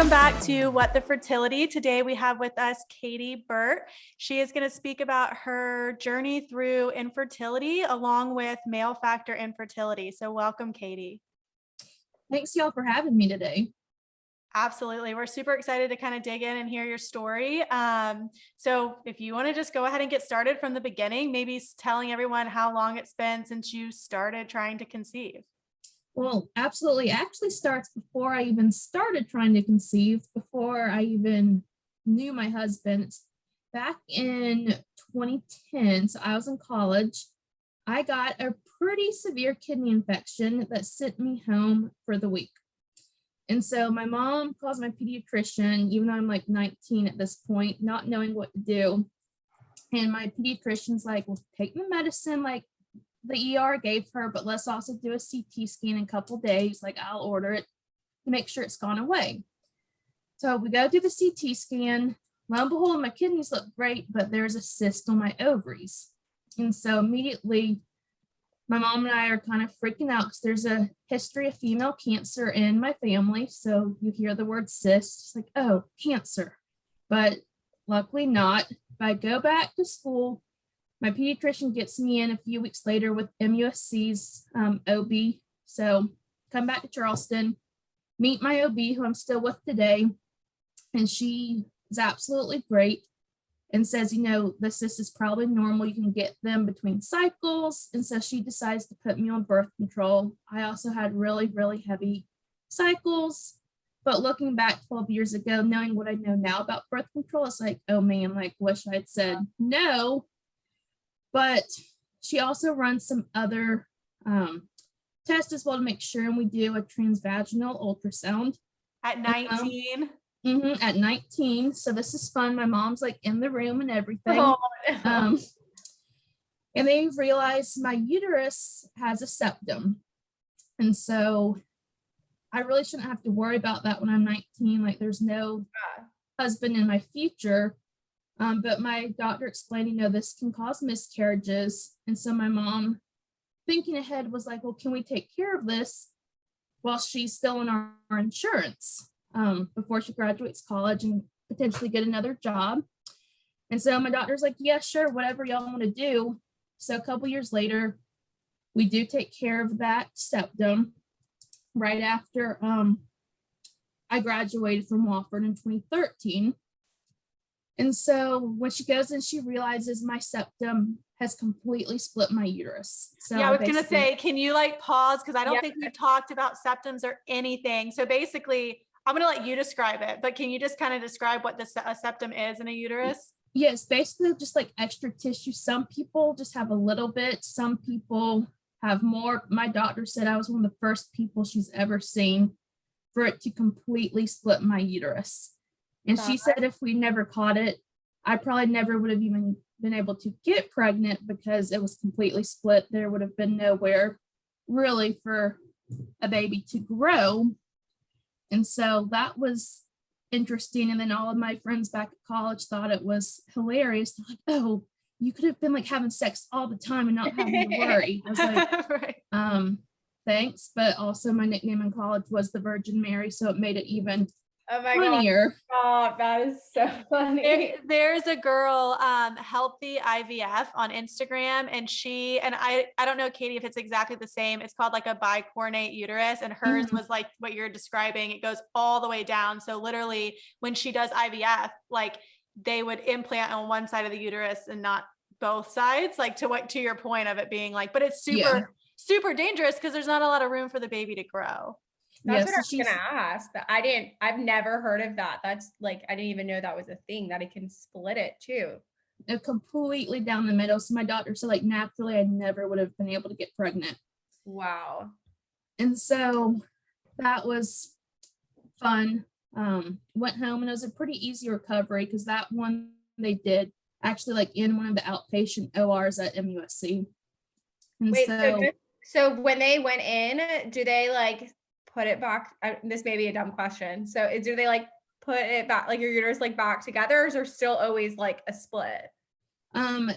Welcome back to What the Fertility. Today we have with us Katy Burt. She is going to speak about her journey through infertility along with male factor infertility. So welcome, Katy. Thanks y'all for having me today. Absolutely. We're super excited to kind of dig in and hear your story. So if you want to just go ahead and get started from the beginning, maybe telling everyone how long it's been since you started trying to conceive. Well, absolutely. It actually starts before I even started trying to conceive, before I even knew my husband. It's back in 2010, so I was in college. I got a pretty severe kidney infection that sent me home for the week. And so my mom calls my pediatrician, even though I'm like 19 at this point, not knowing what to do. And my pediatrician's like, well, take the medicine like the ER gave her, but let's also do a CT scan in a couple days. Like, I'll order it to make sure it's gone away. So we go do the CT scan. Lo and behold, my kidneys look great, but there's a cyst on my ovaries. And so immediately my mom and I are kind of freaking out because there's a history of female cancer in my family. So you hear the word cyst, it's like, oh, cancer. But luckily not. If I go back to school, my pediatrician gets me in a few weeks later with MUSC's OB. So come back to Charleston, meet my OB, who I'm still with today. And she is absolutely great and says, you know, the cyst is probably normal. You can get them between cycles. And so she decides to put me on birth control. I also had really, really heavy cycles. But looking back 12 years ago, knowing what I know now about birth control, it's like, oh man, like, wish I'd said no. But she also runs some other tests as well to make sure, and we do a transvaginal ultrasound. At 19? At 19. So this is fun. My mom's like in the room and everything. Oh. And they realized my uterus has a septum. And so I really shouldn't have to worry about that when I'm 19. Like, there's no husband in my future. But my doctor explained, you know, this can cause miscarriages. And so my mom, thinking ahead, was like, well, can we take care of this while she's still in our insurance before she graduates college and potentially get another job? And so my doctor's like, yeah, sure, whatever y'all want to do. So a couple years later, we do take care of that septum right after I graduated from Wofford in 2013. And so when she goes in, she realizes my septum has completely split my uterus. So yeah, I was going to say, can you like pause? Because I don't think we've talked about septums or anything. So basically, I'm going to let you describe it, but can you just kind of describe what a septum is in a uterus? Yes, basically just like extra tissue. Some people just have a little bit. Some people have more. My doctor said I was one of the first people she's ever seen for it to completely split my uterus. And she said if we never caught it, I probably never would have even been able to get pregnant because it was completely split. There would have been nowhere really for a baby to grow. And so that was interesting. And then all of my friends back at college thought it was hilarious. They're like, oh, you could have been like having sex all the time and not having to worry. I was like, right. Thanks. But also my nickname in college was the Virgin Mary. So it made it even funnier. Oh, that is so funny. There's a girl, Healthy IVF on Instagram, and I don't know, Katy, if it's exactly the same. It's called like a bicornate uterus, and hers was like what you're describing. It goes all the way down. So literally when she does IVF, like they would implant on one side of the uterus and not both sides, like to your point of it being like, but it's super dangerous because there's not a lot of room for the baby to grow. That's what I was gonna ask. I've never heard of that. That's like, I didn't even know that was a thing, that it can split it too. Completely down the middle. So my doctor said like naturally I never would have been able to get pregnant. Wow. And so that was fun. Went home and it was a pretty easy recovery because that one they did actually like in one of the outpatient ORs at MUSC. And wait, so when they went in, do they like put it back? This may be a dumb question. So do they like put it back, like your uterus like back together, or is there still always like a split? Sorry,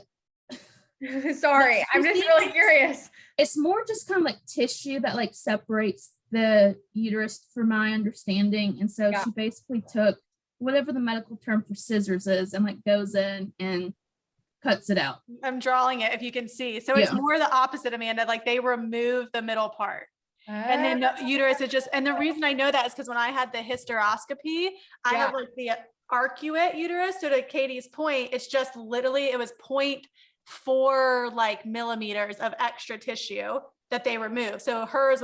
I'm just really curious. It's more just kind of like tissue that like separates the uterus from my understanding. And so Yeah. she basically took whatever the medical term for scissors is and like goes in and cuts it out. I'm drawing it if you can see. So it's Yeah. more the opposite, Amanda. Like they remove the middle part. And then the uterus is just, and the reason I know that is because when I had the hysteroscopy, I have like the arcuate uterus. So to Katie's point, it's just literally, it was 0.4 like millimeters of extra tissue that they removed. So hers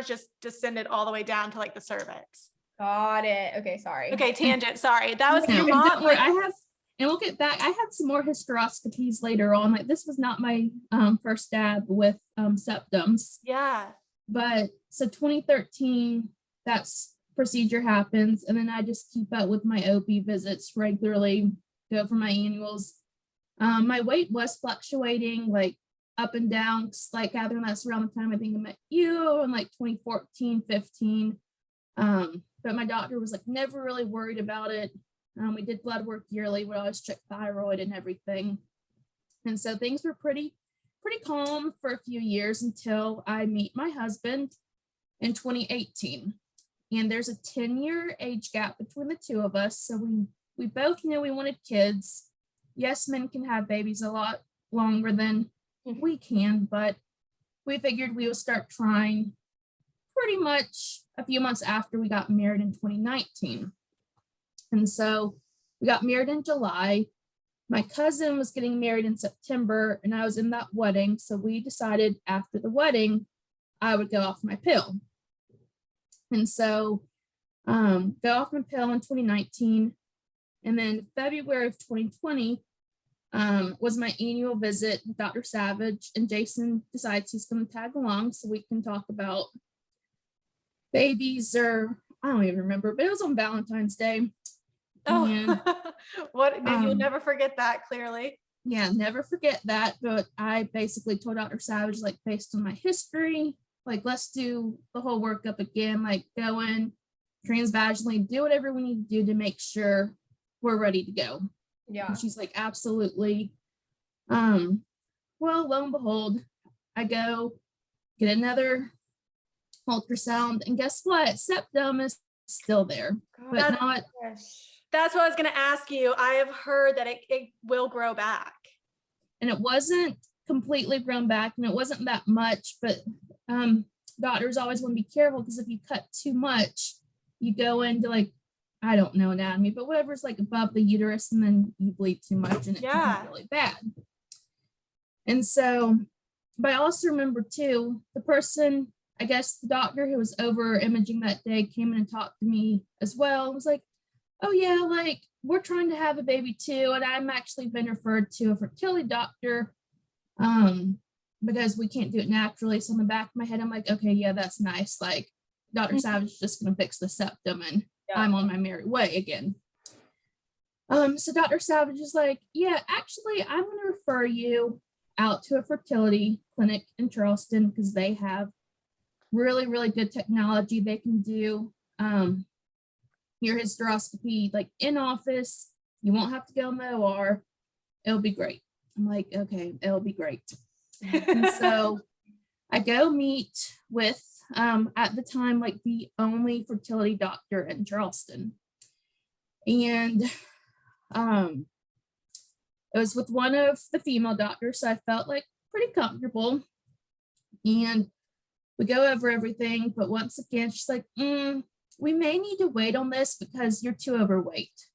just descended all the way down to like the cervix. Got it. Okay, sorry. Okay, tangent. Sorry. That was No, your and mom. don't worry, and we'll get back. I had some more hysteroscopies later on. Like this was not my first stab with septums. Yeah. But so 2013, that's procedure happens. And then I just keep up with my OB visits regularly, go for my annuals. My weight was fluctuating like up and down, like Catherine, that's around the time I think I met you in like 2014, 15. But my doctor was like never really worried about it. We did blood work yearly. We always check thyroid and everything. And so things were pretty calm for a few years until I meet my husband in 2018. And there's a 10-year age gap between the two of us. So we both knew we wanted kids. Yes, men can have babies a lot longer than we can, but we figured we would start trying pretty much a few months after we got married in 2019. And so we got married in July. My cousin was getting married in September and I was in that wedding. So we decided after the wedding, I would go off my pill. And so go off my pill in 2019. And then February of 2020 was my annual visit with Dr. Savage, and Jason decides he's going to tag along so we can talk about babies, or I don't even remember, but it was on Valentine's Day. Oh, and, you'll never forget that, clearly. Yeah, never forget that. But I basically told Dr. Savage, like, based on my history, like, let's do the whole workup again, like go in transvaginally, do whatever we need to do to make sure we're ready to go. Yeah. And she's like, absolutely. Well, lo and behold, I go get another ultrasound, and guess what? Septum is still there, but not. That's what I was going to ask you. I have heard that it will grow back. And it wasn't completely grown back, and it wasn't that much, but doctors always want to be careful because if you cut too much, you go into like, I don't know anatomy, but whatever's like above the uterus, and then you bleed too much and it can be really bad. And so, but I also remember too, the person, I guess the doctor who was over imaging that day came in and talked to me as well. It was like, oh yeah, like we're trying to have a baby too. And I'm actually been referred to a fertility doctor because we can't do it naturally. So in the back of my head, I'm like, okay, yeah, that's nice. Like Dr. Savage is just going to fix the septum and I'm on my merry way again. So Dr. Savage is like, yeah, actually, I'm going to refer you out to a fertility clinic in Charleston because they have really, really good technology. They can do your hysteroscopy like in office. You won't have to go in the OR. It'll be great. I'm like, okay, it'll be great. And so I go meet with, at the time, like the only fertility doctor in Charleston. And it was with one of the female doctors, so I felt like pretty comfortable. And we go over everything, but once again, she's like, we may need to wait on this because you're too overweight.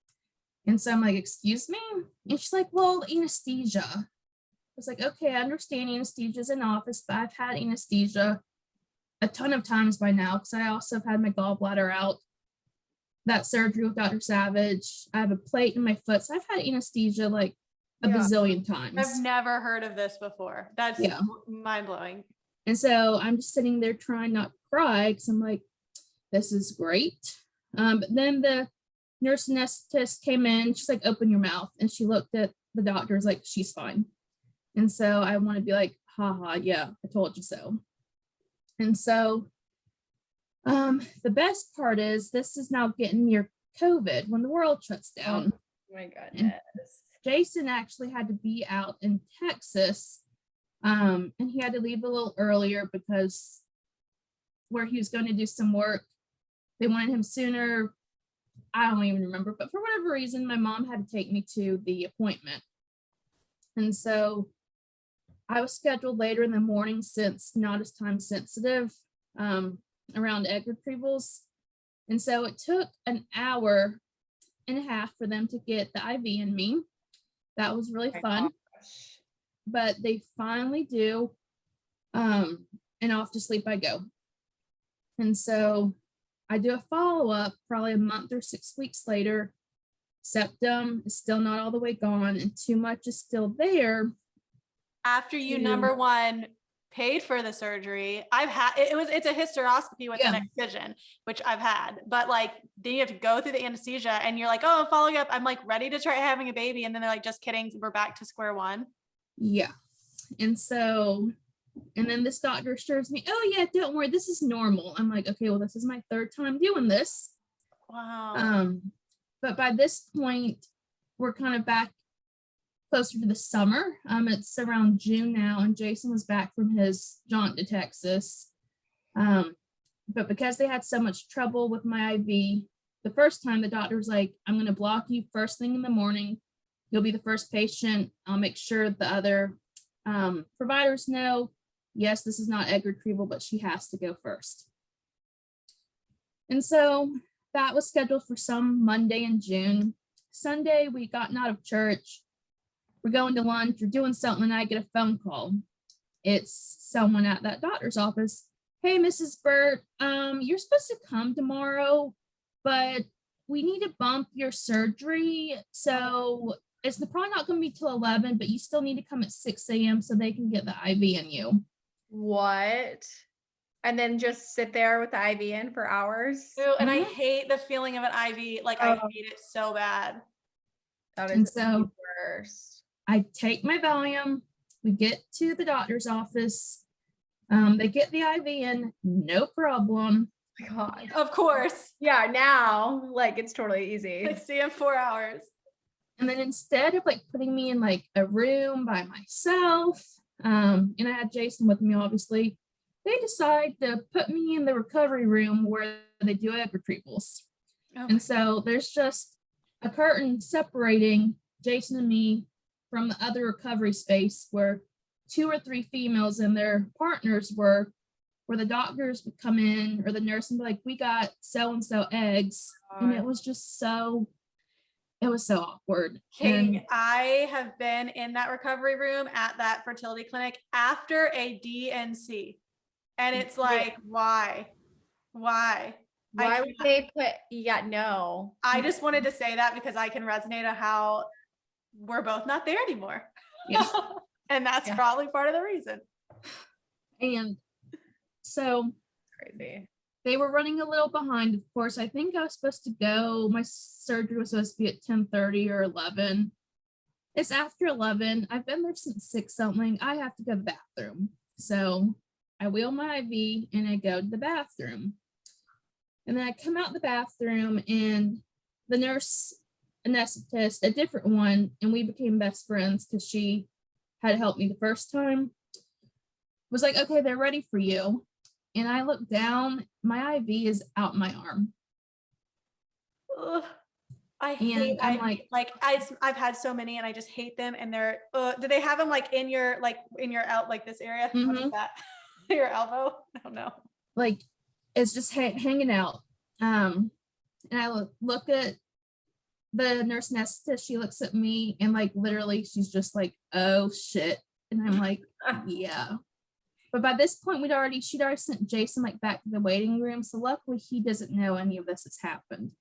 And so I'm like, excuse me? And she's like, well, anesthesia. I was like, okay, I understand anesthesia is in office, but I've had anesthesia a ton of times by now because I also have had my gallbladder out. That surgery with Dr. Savage. I have a plate in my foot. So I've had anesthesia like a bazillion times. I've never heard of this before. That's mind-blowing. And so I'm just sitting there trying not to cry because I'm like, this is great. But then the nurse anesthetist came in. She's like, open your mouth. And she looked at the doctor, was like, she's fine. And so I want to be like, haha, yeah, I told you so. And so the best part is this is now getting near COVID when the world shuts down. Oh my goodness. And Jason actually had to be out in Texas and he had to leave a little earlier because where he was going to do some work. They wanted him sooner. I don't even remember, but for whatever reason, my mom had to take me to the appointment. And so I was scheduled later in the morning since not as time sensitive around egg retrievals. And so it took an hour and a half for them to get the IV in me. That was really fun. Gosh. But they finally do. And off to sleep I go. And so I do a follow-up probably a month or 6 weeks later. Septum is still not all the way gone, and too much is still there. After you, number one, paid for the surgery, it's a hysteroscopy with an excision, which I've had, but like then you have to go through the anesthesia and you're like, oh, I'm following up. I'm like ready to try having a baby. And then they're like, just kidding. We're back to square one. Yeah. And so, and then this doctor assures me, oh yeah, don't worry, this is normal. I'm like, okay, well, this is my third time doing this. Wow. But by this point, we're kind of back closer to the summer. It's around June now, and Jason was back from his jaunt to Texas. But because they had so much trouble with my IV, the first time the doctor was like, I'm going to block you first thing in the morning. You'll be the first patient. I'll make sure the other providers know, yes, this is not egg retrieval, but she has to go first. And so that was scheduled for some Monday in June. Sunday, we gotten out of church. We're going to lunch, we're doing something, and I get a phone call. It's someone at that doctor's office. Hey, Mrs. Burt, you're supposed to come tomorrow, but we need to bump your surgery. So it's probably not going to be till 11, but you still need to come at 6 a.m. so they can get the IV in you. What? And then just sit there with the IV in for hours? Ew, and I hate the feeling of an IV. Like I hate it so bad. That And is so the worst. I take my Valium. We get to the doctor's office. They get the IV in, no problem. Oh my God. Of course. Yeah, now like it's totally easy. Like see in 4 hours. And then instead of like putting me in like a room by myself, and I had Jason with me, obviously, they decide to put me in the recovery room where they do egg retrievals. Oh. And so there's just a curtain separating Jason and me from the other recovery space where 2 or 3 females and their partners were, where the doctors would come in or the nurse and be like, we got so-and-so eggs. And it was just so, it was so awkward. Katy, And I have been in that recovery room at that fertility clinic after a DNC. And it's like, why? Why would they put, no. I just wanted to say that because I can resonate on how we're both not there anymore. Yeah. And that's probably part of the reason. And so crazy. They were running a little behind, of course. I think I was supposed to go, my surgery was supposed to be at 10:30 or 11. It's after 11. I've been there since 6 something. I have to go to the bathroom. So I wheel my IV and I go to the bathroom. And then I come out the bathroom and the nurse anesthetist, a different one, and we became best friends because she had helped me the first time, was like, okay, they're ready for you. And I look down, my IV is out my arm. Ugh, I hate I've had so many and I just hate them. And they're do they have them like in your out like this area? Mm-hmm. What is that? Your elbow? I don't know. Like it's just hanging out. And I look at the nurse anesthetist, she looks at me and like literally she's just like, oh shit. And I'm like, yeah. But by this point she'd already sent Jason like back to the waiting room. So luckily he doesn't know any of this has happened.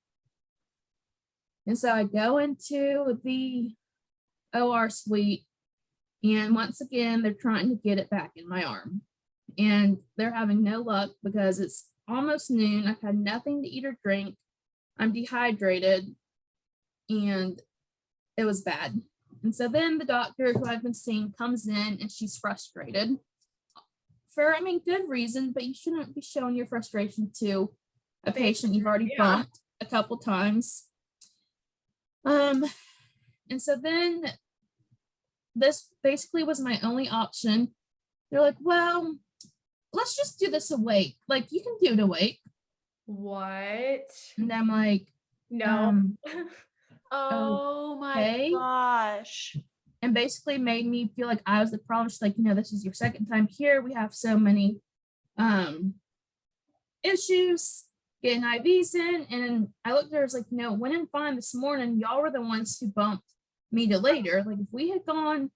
And so I go into the OR suite and once again, they're trying to get it back in my arm and they're having no luck because it's almost noon. I've had nothing to eat or drink. I'm dehydrated and it was bad. And so then the doctor who I've been seeing comes in and she's frustrated. For, good reason, but you shouldn't be showing your frustration to a patient you've already bumped a couple times. And so then this basically was my only option. They're like, well, let's just do this awake. Like, you can do it awake. What? And I'm like, No. Oh my okay. gosh. And basically made me feel like I was the problem. She's like, this is your second time here. We have so many issues getting IVs in. And I looked at her, I was like, went in fine this morning. Y'all were the ones who bumped me to later. Like, if we had gone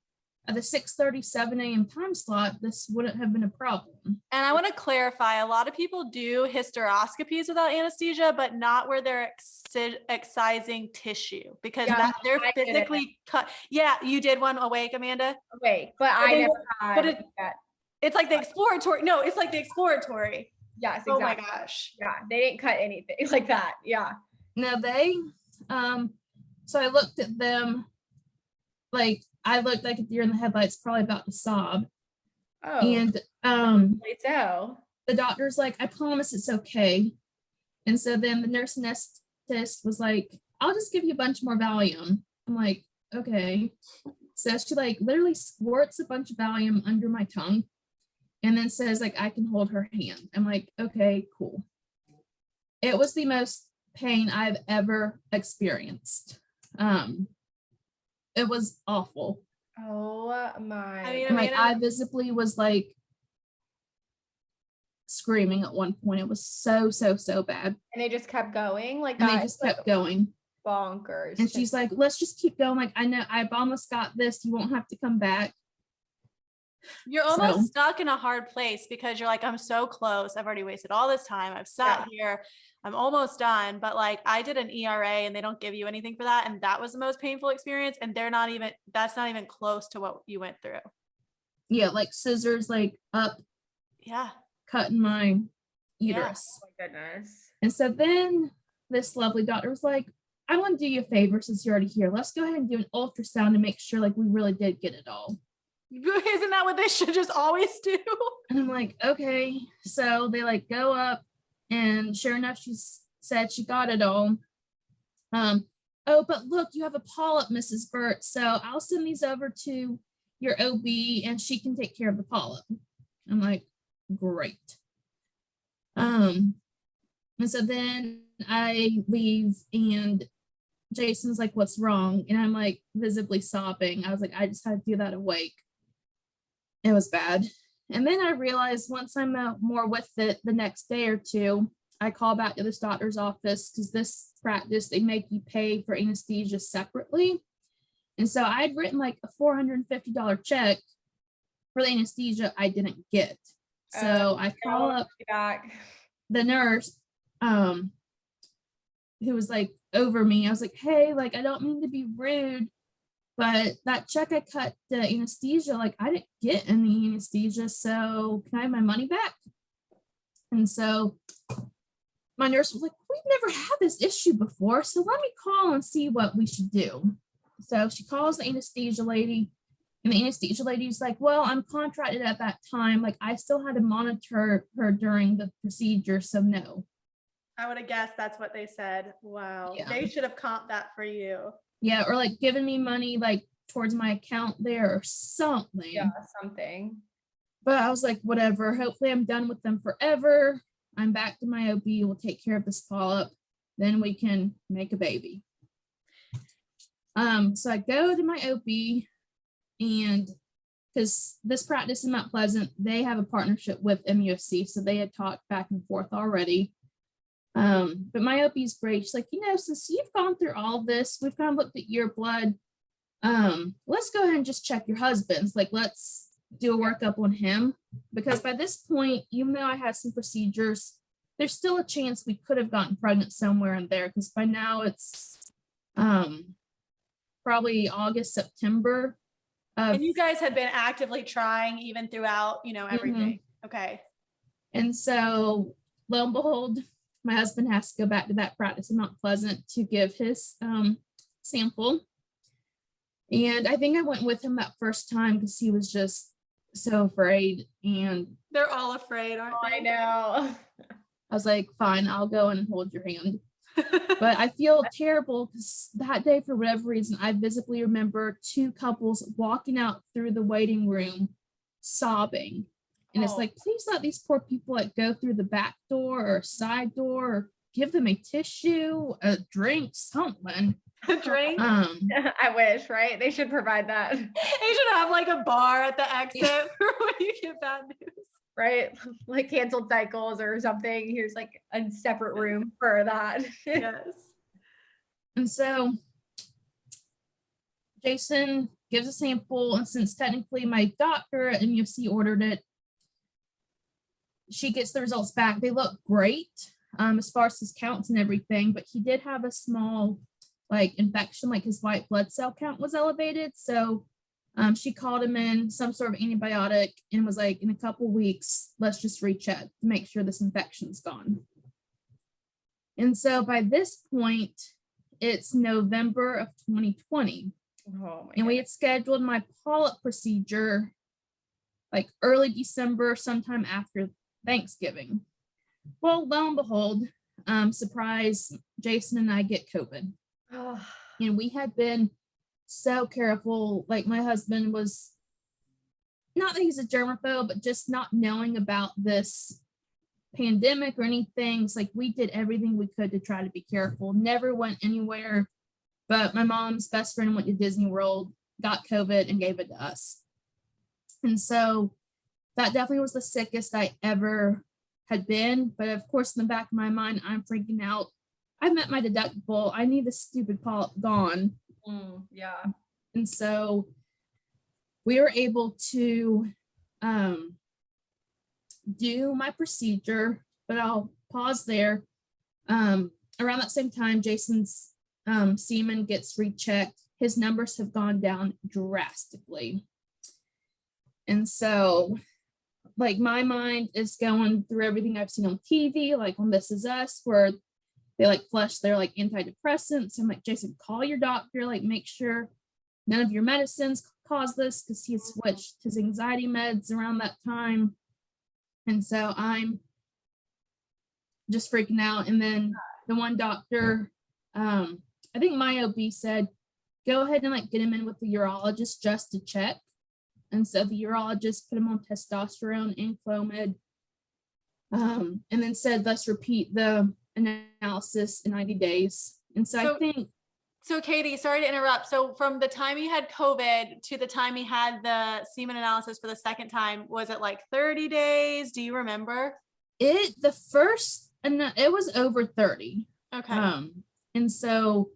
at the 6:30, 7 a.m. time slot, this wouldn't have been a problem. And I want to clarify, a lot of people do hysteroscopies without anesthesia, but not where they're excising tissue, because they're physically cut. Yeah, you did one awake, Amanda? Awake, but I never had that. It's like the exploratory. No, it's like the exploratory. Yes, exactly. Oh my gosh. Yeah, they didn't cut anything like that. Yeah. No, they, so I looked at them, like, I looked like a deer in the headlights, probably about to sob. Oh. And so the doctor's like, I promise it's okay. And so then the nurse anesthetist was like, I'll just give you a bunch more Valium. I'm like, okay. So she like literally squirts a bunch of Valium under my tongue and then says like, I can hold her hand. I'm like, okay, cool. It was the most pain I've ever experienced. It was awful. Oh my. I mean, And like I visibly was like screaming at one point. It was so bad. And they just kept going like and that. They just kept going. Bonkers. And she's like, let's just keep going. Like, I know I've almost got this. You won't have to come back. You're almost stuck in a hard place because you're like, I'm so close. I've already wasted all this time. I've sat here. I'm almost done. But like, I did an ERA and they don't give you anything for that. And that was the most painful experience. And that's not even close to what you went through. Yeah. Like scissors, like up. Yeah. Cutting my uterus. Oh my goodness. And so then this lovely doctor was like, I want to do you a favor since you're already here. Let's go ahead and do an ultrasound to make sure like we really did get it all. Isn't that what they should just always do? And I'm like, okay. So they like go up and sure enough, she said she got it all. Oh, but look, you have a polyp, Mrs. Burt. So I'll send these over to your OB and she can take care of the polyp. I'm like, great. And so then I leave and Jason's like, what's wrong? And I'm like visibly sobbing. I was like, I just had to do that awake. It was bad. And then I realized once I'm out more with it the next day or two, I call back to this doctor's office because this practice, they make you pay for anesthesia separately. And so I had written like a $450 check for the anesthesia I didn't get. So I call up the nurse who was like over me. I was like, hey, like, I don't mean to be rude, but that check I cut the anesthesia, like I didn't get any anesthesia. So can I have my money back? And so my nurse was like, we've never had this issue before. So let me call and see what we should do. So she calls the anesthesia lady. And the anesthesia lady's like, well, I'm contracted at that time. Like I still had to monitor her during the procedure. So no. I would have guessed that's what they said. Wow. Yeah. They should have comped that for you. Yeah. Or like giving me money like towards my account there or something. Yeah, something. But I was like, whatever. Hopefully I'm done with them forever. I'm back to my OB. We'll take care of this polyp. Then we can make a baby. So I go to my OB. And because this practice in Mount Pleasant, they have a partnership with MUFC. So they had talked back and forth already. But my OB is great. She's like, since you've gone through all of this, we've kind of looked at your blood. Let's go ahead and just check your husband's. Like, let's do a workup on him. Because by this point, even though I had some procedures, there's still a chance we could have gotten pregnant somewhere in there. Because by now it's probably August, September. And you guys had been actively trying even throughout, everything. Mm-hmm. Okay. And so lo and behold, my husband has to go back to that practice in Mount Pleasant to give his sample. And I think I went with him that first time because he was just so afraid. And they're all afraid, aren't they? I know. I was like, fine, I'll go and hold your hand. But I feel terrible because that day, for whatever reason, I visibly remember two couples walking out through the waiting room sobbing. And it's Oh. like, please let these poor people like go through the back door or side door, or give them a tissue, a drink, something. A drink. I wish, right? They should provide that. They should have like a bar at the exit for when you get bad news. Right? Like canceled cycles or something. Here's like a separate room for that. Yes. And so Jason gives a sample, and since technically my doctor at MUFC ordered it, she gets the results back. They look great as far as his counts and everything, but he did have a small like infection, like his white blood cell count was elevated. So she called him in some sort of antibiotic and was like, in a couple weeks, let's just recheck to make sure this infection's gone. And so by this point, it's November of 2020. Oh And we had scheduled my polyp procedure like early December, sometime after Thanksgiving. Well, lo and behold, surprise, Jason and I get COVID. Oh. And we had been so careful. Like my husband was, not that he's a germaphobe, but just not knowing about this pandemic or anything. It's like we did everything we could to try to be careful. Never went anywhere. But my mom's best friend went to Disney World, got COVID, and gave it to us. And so that definitely was the sickest I ever had been. But of course, in the back of my mind, I'm freaking out. I've met my deductible. I need this stupid polyp gone. Yeah. And so we were able to do my procedure, but I'll pause there. Around that same time, Jason's semen gets rechecked. His numbers have gone down drastically. And so like my mind is going through everything I've seen on TV, like on This Is Us, where they like flush their like antidepressants. I'm like, Jason, call your doctor, like make sure none of your medicines cause this, because he had switched his anxiety meds around that time. And so I'm just freaking out. And then the one doctor, I think my OB said, go ahead and like get him in with the urologist just to check. And so the urologist put him on testosterone and Clomid, and then said, let's repeat the analysis in 90 days. And so I think. So Katy, sorry to interrupt. So from the time you had COVID to the time you had the semen analysis for the second time, was it like 30 days? Do you remember? It was over 30. Okay. And so,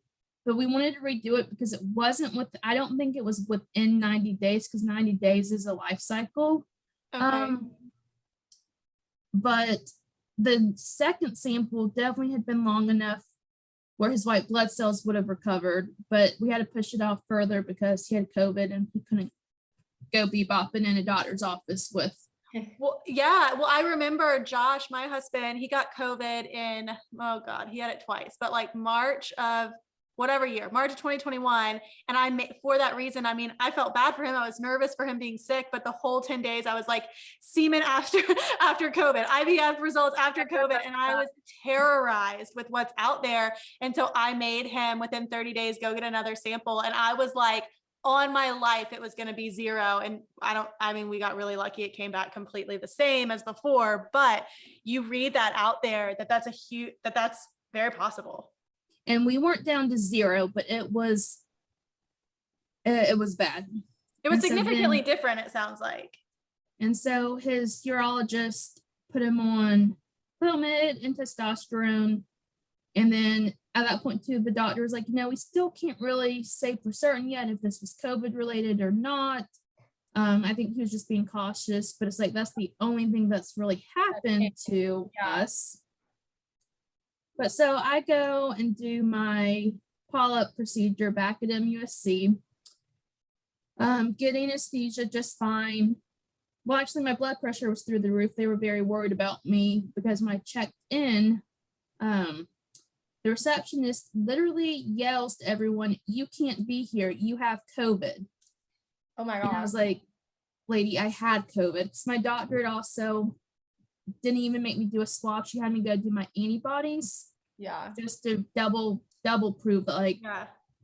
but we wanted to redo it because it wasn't I don't think it was within 90 days, because 90 days is a life cycle. Okay. But the second sample definitely had been long enough where his white blood cells would have recovered, but we had to push it off further because he had COVID and he couldn't go bebopping in a doctor's office with. Well, yeah. Well, I remember Josh, my husband, he got COVID in, oh God, he had it twice, but like March of whatever year, March of 2021. And for that reason, I mean, I felt bad for him. I was nervous for him being sick, but the whole 10 days I was like, semen after COVID, IVF results after COVID. And I was terrorized with what's out there. And so I made him within 30 days, go get another sample. And I was like, on my life, it was going to be 0. And we got really lucky. It came back completely the same as before, but you read that out there, that's very possible. And we weren't down to 0, but it was bad. It was significantly different, it sounds like. And so his urologist put him on Clomid and testosterone. And then at that point too, the doctor was like, we still can't really say for certain yet if this was COVID related or not. I think he was just being cautious, but it's like, that's the only thing that's really happened to us. But so I go and do my polyp procedure back at MUSC, get anesthesia just fine. Well, actually, my blood pressure was through the roof. They were very worried about me because when I checked in, the receptionist literally yells to everyone, "You can't be here. You have COVID." Oh my God. And I was like, lady, I had COVID. Because my doctor had also didn't even make me do a swab. She had me go do my antibodies. Yeah. Just to double prove that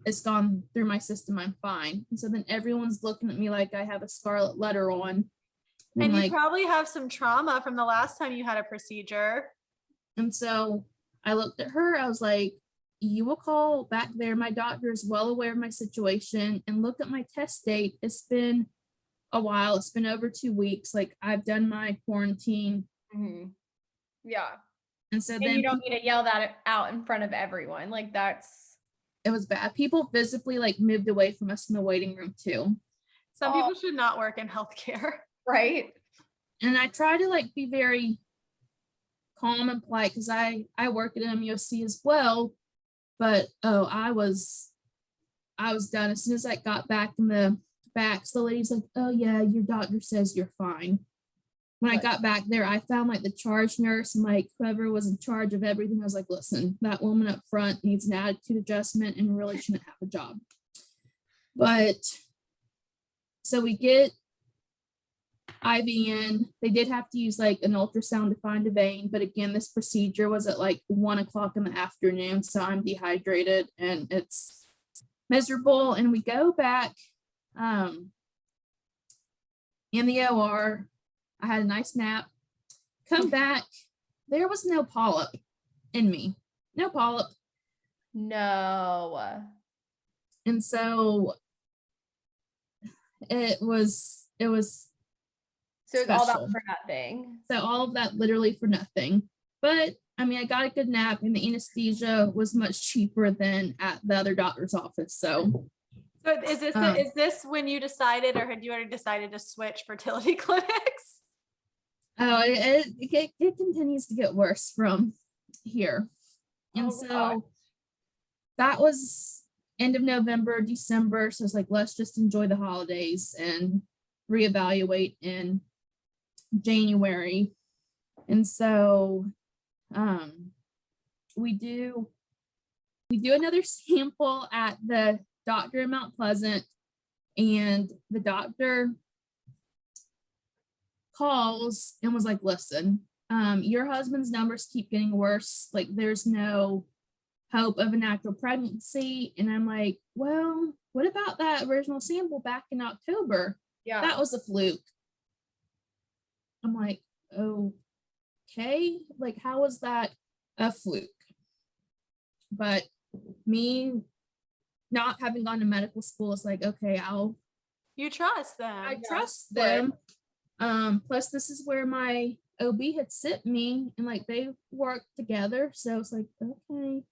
it's gone through my system, I'm fine. And so then everyone's looking at me like I have a scarlet letter on. And, And I'm you like, probably have some trauma from the last time you had a procedure. and so I looked at her, I was like, you will call back there. My doctor is well aware of my situation, and look at my test date. It's been a while. It's been over 2 weeks. Like, I've done my quarantine. Mhm. Yeah. And so And then you don't need to yell that out in front of everyone. Like that's it was bad. People visibly like moved away from us in the waiting room too. Some people should not work in healthcare. right. And I try to like be very calm and polite because I work at MUSC as well. But I was done as soon as I got back in the back. So the lady's like, oh yeah, your doctor says you're fine. When I got back there, I found like the charge nurse and like whoever was in charge of everything. I was like, listen, that woman up front needs an attitude adjustment and really shouldn't have a job. But so we get IV in. They did have to use like an ultrasound to find a vein. But again, this procedure was at like 1:00 in the afternoon. So I'm dehydrated and it's miserable. And we go back in the OR. I had a nice nap. Come back. There was no polyp in me. No polyp. No. And so it was So it's all that special. for nothing. So all of that literally for nothing. But I mean, I got a good nap and the anesthesia was much cheaper than at the other doctor's office. So is this when you decided, or had you already decided to switch fertility clinics? oh, it continues to get worse from here. And God. that was end of November, December. So it's like, let's just enjoy the holidays and reevaluate in January. And so we do another sample at the doctor in Mount Pleasant, and the doctor calls and was like, listen, your husband's numbers keep getting worse. Like, there's no hope of a natural pregnancy. And I'm like, well, what about that original sample back in October? Yeah. That was a fluke. I'm like, okay, like, how was that a fluke? But me not having gone to medical school is like, okay, You trust them. I trust them. Plus this is where my OB had sent me, and like they worked together. So it's like, okay.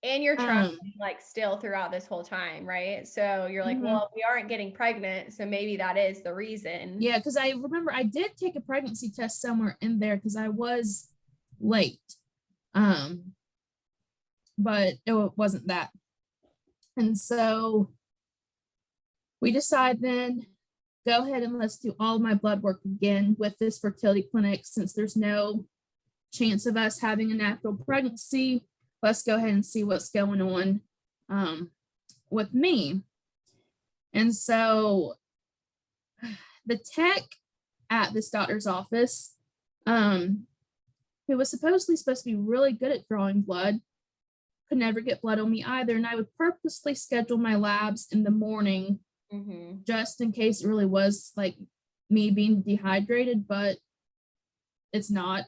And you're trusting like still throughout this whole time, right? So you're like, well, we aren't getting pregnant, so maybe that is the reason. Yeah, because I remember I did take a pregnancy test somewhere in there because I was late. But it wasn't that. And so we decide then, go ahead and let's do all of my blood work again with this fertility clinic. Since there's no chance of us having a natural pregnancy, let's go ahead and see what's going on with me. And so the tech at this doctor's office, who was supposed to be really good at drawing blood, could never get blood on me either. And I would purposely schedule my labs in the morning just in case it really was like me being dehydrated, but it's not.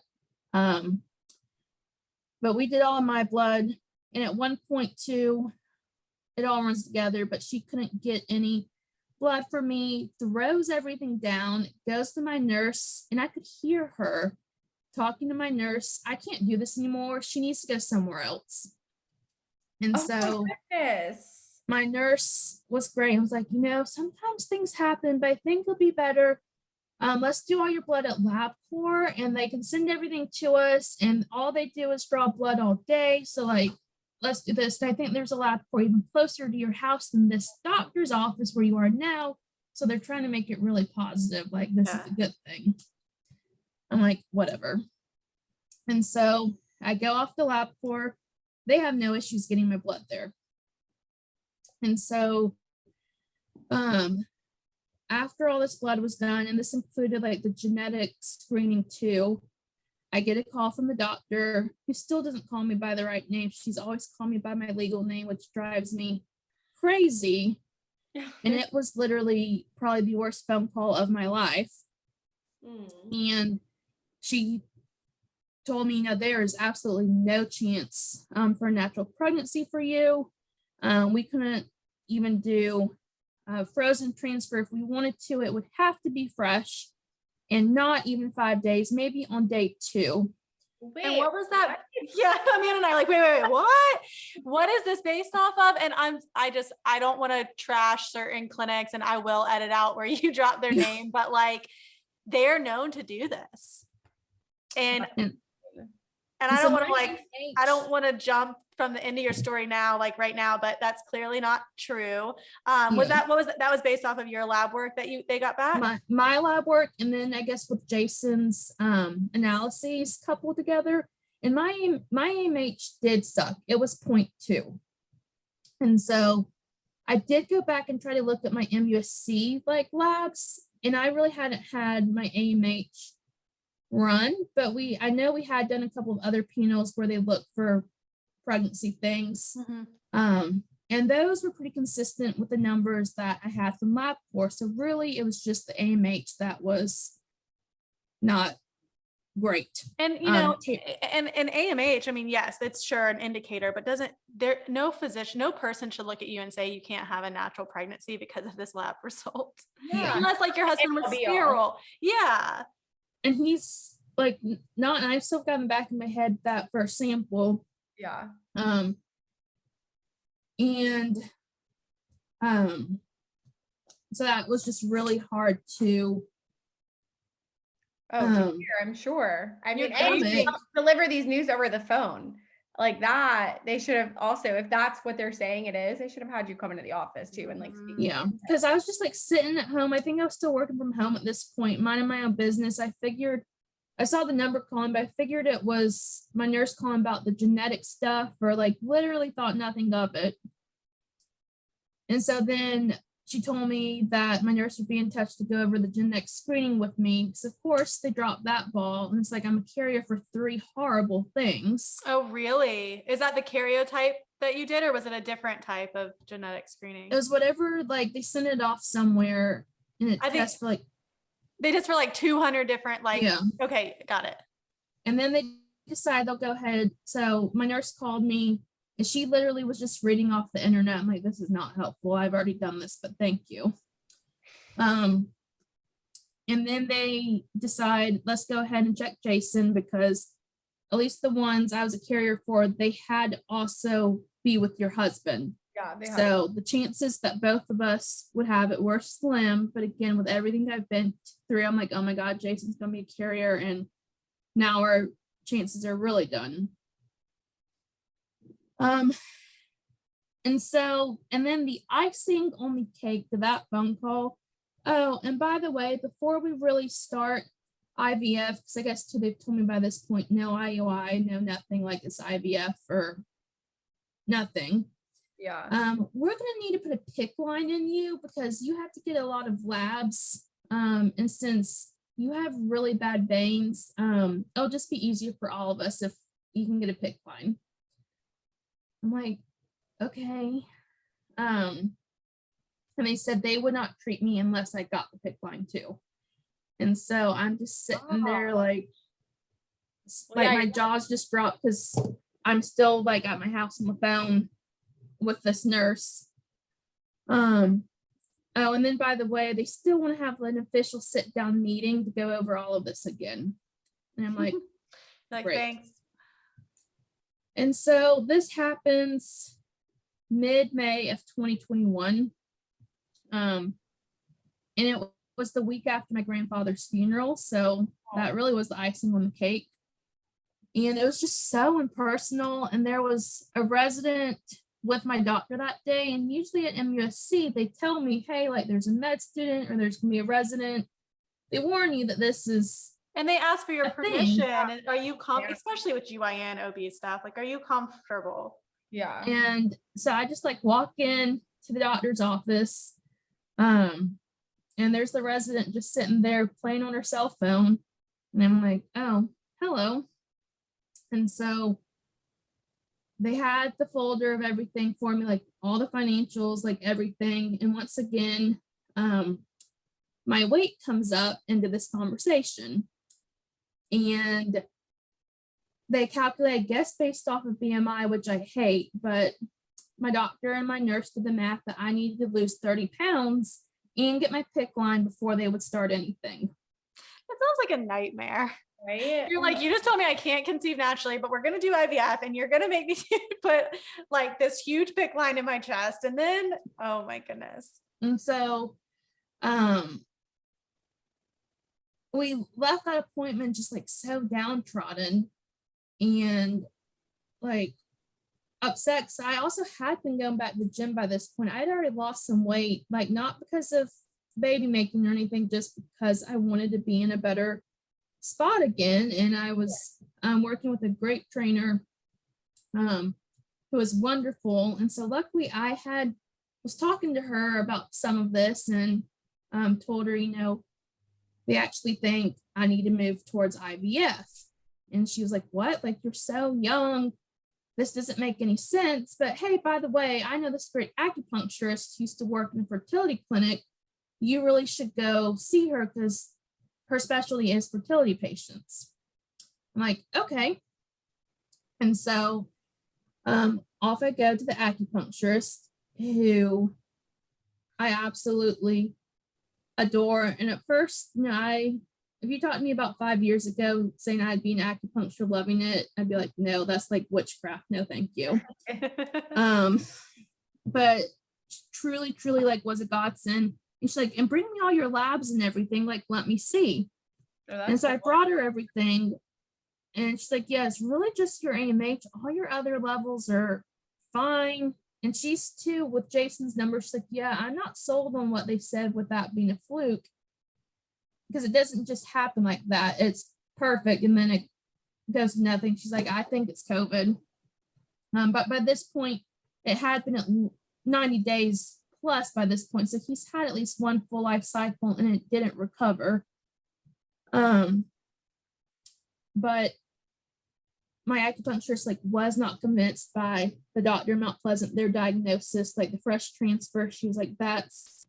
But we did all of my blood, and at one point too, it all runs together, but she couldn't get any blood for me, throws everything down, goes to my nurse, and I could hear her talking to my nurse. I can't do this anymore. She needs to go somewhere else. And so my nurse was great. I was like, sometimes things happen, but I think it'll be better. Let's do all your blood at LabCorp, and they can send everything to us. And all they do is draw blood all day. So like, let's do this. And I think there's a LabCorp even closer to your house than this doctor's office where you are now. So they're trying to make it really positive. Like, this is a good thing. I'm like, whatever. And so I go off to LabCorp. They have no issues getting my blood there. And so after all this blood was done, and this included like the genetic screening too, I get a call from the doctor, who still doesn't call me by the right name. She's always called me by my legal name, which drives me crazy. And it was literally probably the worst phone call of my life. And she told me, there is absolutely no chance for a natural pregnancy for you. We couldn't even do frozen transfer. If we wanted to, it would have to be fresh and not even 5 days, maybe on day 2. Wait, and what was that? Yeah, Amanda and I are like, wait, what is this based off of? And I don't want to trash certain clinics, and I will edit out where you drop their name, but like they're known to do this. And I so don't want to my I don't want to jump from the end of your story now, like right now, but that's clearly not true. Was Yeah. that was based off of your lab work that they got back? My lab work, and then I guess with Jason's analyses coupled together. And my AMH did suck. It was 0.2. And so I did go back and try to look at my MUSC like labs, and I really hadn't had my AMH run, but I know we had done a couple of other panels where they look for pregnancy things. And those were pretty consistent with the numbers that I had from LabCorp. So really it was just the AMH that was not great. And and AMH, I mean, yes, it's sure an indicator, but no person should look at you and say you can't have a natural pregnancy because of this lab result. Yeah. Unless like your husband was sterile. Yeah. And he's like not, and I've still got in the back of my head that first sample. Yeah. So that was just really hard to hear, I'm sure. I mean, and you deliver these news over the phone like that. They should have also, if that's what they're saying it is, they should have had you come into the office too and like speak. Yeah, because I was just like sitting at home. I think I was still working from home at this point, minding my own business. I saw the number calling, but I figured it was my nurse calling about the genetic stuff, or like literally thought nothing of it. And so then she told me that my nurse would be in touch to go over the genetic screening with me. Because of course they dropped that ball, and it's like I'm a carrier for 3 horrible things. Oh, really? Is that the karyotype that you did, or was it a different type of genetic screening? It was whatever, like they sent it off somewhere, and it tests for like. They test for like 200 different, like, yeah. Okay, got it. And then they decide they'll go ahead. So my nurse called me, and she literally was just reading off the internet. I'm like, this is not helpful. I've already done this, but thank you. And then they decide, let's go ahead and check Jason, because at least the ones I was a carrier for, they had to also be with your husband. Yeah, so the chances that both of us would have it were slim, but again, with everything I've been through, I'm like, oh my God, Jason's gonna be a carrier, and now our chances are really done. And then the icing on the cake to that phone call. Oh, and by the way, before we really start IVF, because I guess they've told me by this point, no IUI, no nothing like this IVF or nothing. Yeah. We're gonna need to put a PICC line in you, because you have to get a lot of labs. And since you have really bad veins, it'll just be easier for all of us if you can get a PICC line. I'm like, okay. And they said they would not treat me unless I got the PICC line too. And so I'm just sitting there like my jaws just dropped, because I'm still like at my house on the phone with this nurse. Oh, and then by the way, they still want to have an official sit down meeting to go over all of this again. And I'm like, great. Thanks. And so this happens mid-May of 2021. And it was the week after my grandfather's funeral. So that really was the icing on the cake. And it was just so impersonal. And there was a resident with my doctor that day, and usually at MUSC they tell me, hey, like there's a med student or there's gonna be a resident. They warn you that this is, and they ask for your permission. And are you especially with GYN OB stuff, like are you comfortable? Yeah. And so I just like walk in to the doctor's office, and there's the resident just sitting there playing on her cell phone, and I'm like, oh, hello. And so they had the folder of everything for me, like all the financials, like everything. And once again, my weight comes up into this conversation. And they calculate, I guess, based off of BMI, which I hate, but my doctor and my nurse did the math that I needed to lose 30 pounds and get my PICC line before they would start anything. That sounds like a nightmare. Right? You're like, you just told me I can't conceive naturally, but we're going to do IVF and you're going to make me put like this huge PICC line in my chest. And then, oh my goodness. And so we left that appointment just like so downtrodden and like upset. So I also had been going back to the gym by this point. I'd already lost some weight, like not because of baby making or anything, just because I wanted to be in a better spot again. And I was working with a great trainer who was wonderful. And so luckily I was talking to her about some of this and told her, we actually think I need to move towards IVF. And she was like, what? Like, you're so young. This doesn't make any sense. But hey, by the way, I know this great acupuncturist who used to work in a fertility clinic. You really should go see her because her specialty is fertility patients. I'm like, okay. And so off I go to the acupuncturist, who I absolutely adore. And at first, if you talked to me about 5 years ago saying I'd be an acupuncture loving it, I'd be like, no, that's like witchcraft. No, thank you. But truly, like was a godsend. And she's like, and bring me all your labs and everything, like, let me see. And so I brought her everything. And she's like, yeah, it's really just your AMH. All your other levels are fine. And she's too, with Jason's number, she's like, yeah, I'm not sold on what they said with that being a fluke. Because it doesn't just happen like that. It's perfect. And then it goes to nothing. She's like, I think it's COVID. But by this point, it had been at 90 days plus by this point. So he's had at least one full life cycle and it didn't recover. But my acupuncturist was not convinced by the doctor in Mount Pleasant, their diagnosis, like the fresh transfer. She was like, that's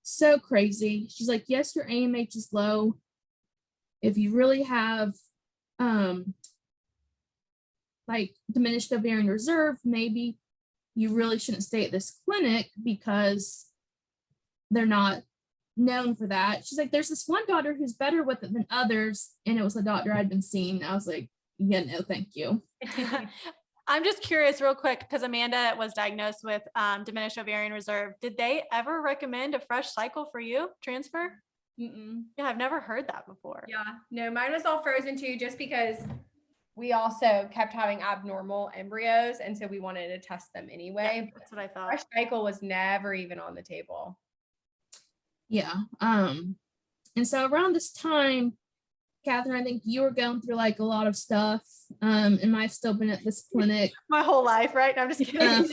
so crazy. She's like, yes, your AMH is low. If you really have diminished ovarian reserve, maybe you really shouldn't stay at this clinic because they're not known for that. She's like, there's this one doctor who's better with it than others. And it was the doctor I'd been seeing. I was like, yeah, no, thank you. I'm just curious real quick, because Amanda was diagnosed with diminished ovarian reserve. Did they ever recommend a fresh cycle for you, transfer? Mm-mm. Yeah, I've never heard that before. Yeah, no, mine was all frozen too, just because we also kept having abnormal embryos. And so we wanted to test them anyway. Yeah, that's what I thought. Fresh cycle was never even on the table. Yeah. And so around this time, Catherine, I think you were going through a lot of stuff. And I've still been at this clinic. My whole life, right? No, I'm just kidding.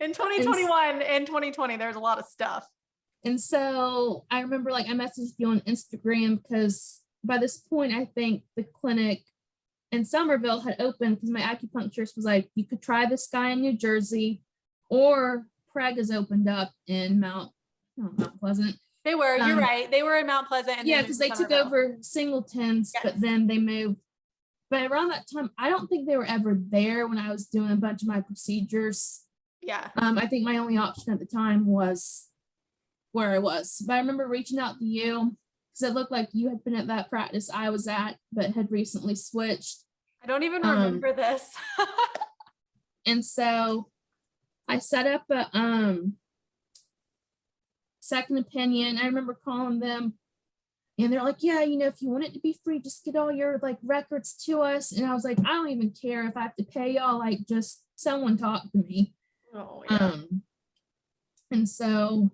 In 2021 and 2020, there's a lot of stuff. And so I remember I messaged you on Instagram because by this point, I think the clinic in Somerville had opened because my acupuncturist was like, you could try this guy in New Jersey, or Prague has opened up in Mount Pleasant. They were, you're right. They were in Mount Pleasant. And yeah, because they took over Singletons, yes. But then they moved. But around that time, I don't think they were ever there when I was doing a bunch of my procedures. Yeah. I think my only option at the time was where I was. But I remember reaching out to you because it looked like you had been at that practice I was at, but had recently switched. I don't even remember this. And so I set up a second opinion. I remember calling them and they're like, yeah, if you want it to be free, just get all your records to us. And I was like, I don't even care if I have to pay y'all, just someone talk to me. Oh, yeah. And so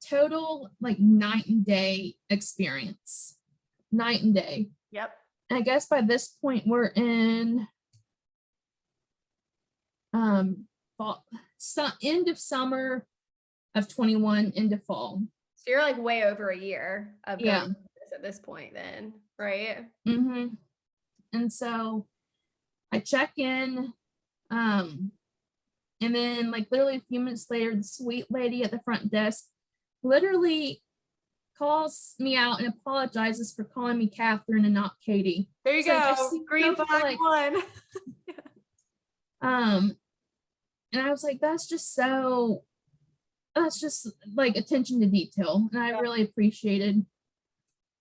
total night and day experience, night and day. Yep. And I guess by this point we're in fall, end of summer of 21 into fall. So you're way over a year of going yeah. at this point then, right? Mm-hmm. And so I check in, and then literally a few minutes later, the sweet lady at the front desk literally calls me out and apologizes for calling me Catherine and not Katy. There you It's like, I go. see Green no, flag like, one. and I was like, that's just like attention to detail. And I Yeah. really appreciated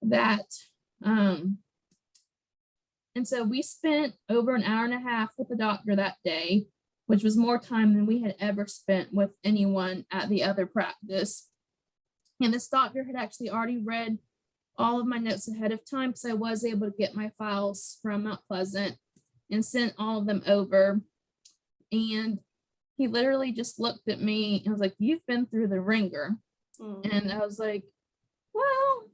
that. And so we spent over an hour and a half with the doctor that day, which was more time than we had ever spent with anyone at the other practice. And this doctor had actually already read all of my notes ahead of time, because I was able to get my files from Mount Pleasant and sent all of them over. And he literally just looked at me and was like, "You've been through the ringer." And I was like, well,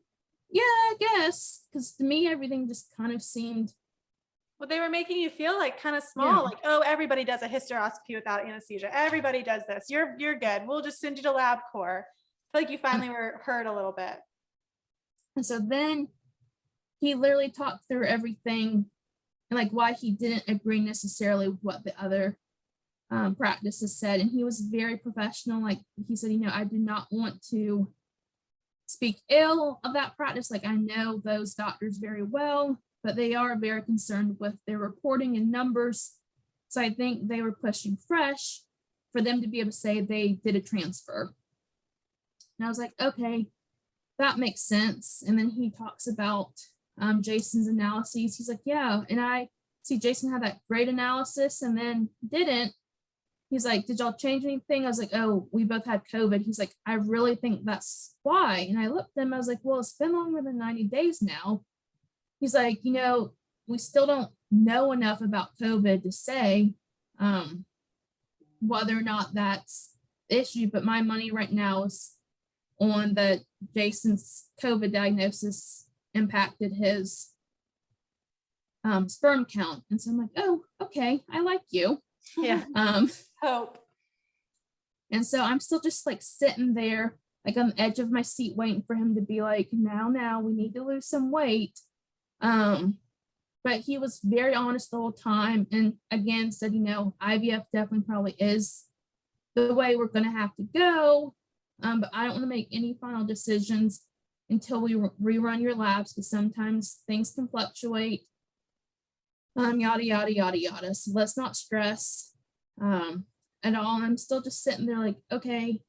yeah, I guess. Because to me, everything just kind of seemed. Well, they were making you feel like kind of small, Yeah. like, oh, everybody does a hysteroscopy without anesthesia. Everybody does this. You're good. We'll just send you to LabCorp. I feel like you finally were heard a little bit. And so then he literally talked through everything and like why he didn't agree necessarily with what the other practices said. And he was very professional. Like he said, I do not want to speak ill of that practice. Like I know those doctors very well, but they are very concerned with their reporting and numbers. So I think they were pushing fresh for them to be able to say they did a transfer. And I was like, okay, that makes sense. And then he talks about Jason's analyses. He's like, yeah. And I see Jason had that great analysis and then didn't. He's like, did y'all change anything? I was like, oh, we both had COVID. He's like, I really think that's why. And I looked at him, I was like, well, it's been longer than 90 days now. He's like, we still don't know enough about COVID to say whether or not that's the issue. But my money right now is on the Jason's COVID diagnosis impacted his sperm count. And so I'm like, oh, okay, I like you. Yeah. Hope. And so I'm still just like sitting there, like on the edge of my seat, waiting for him to be like, now, we need to lose some weight. But he was very honest the whole time. And again, said, IVF definitely probably is the way we're going to have to go. But I don't want to make any final decisions until we rerun your labs, because sometimes things can fluctuate. Yada, yada, yada, yada. So let's not stress at all. I'm still just sitting there like, okay,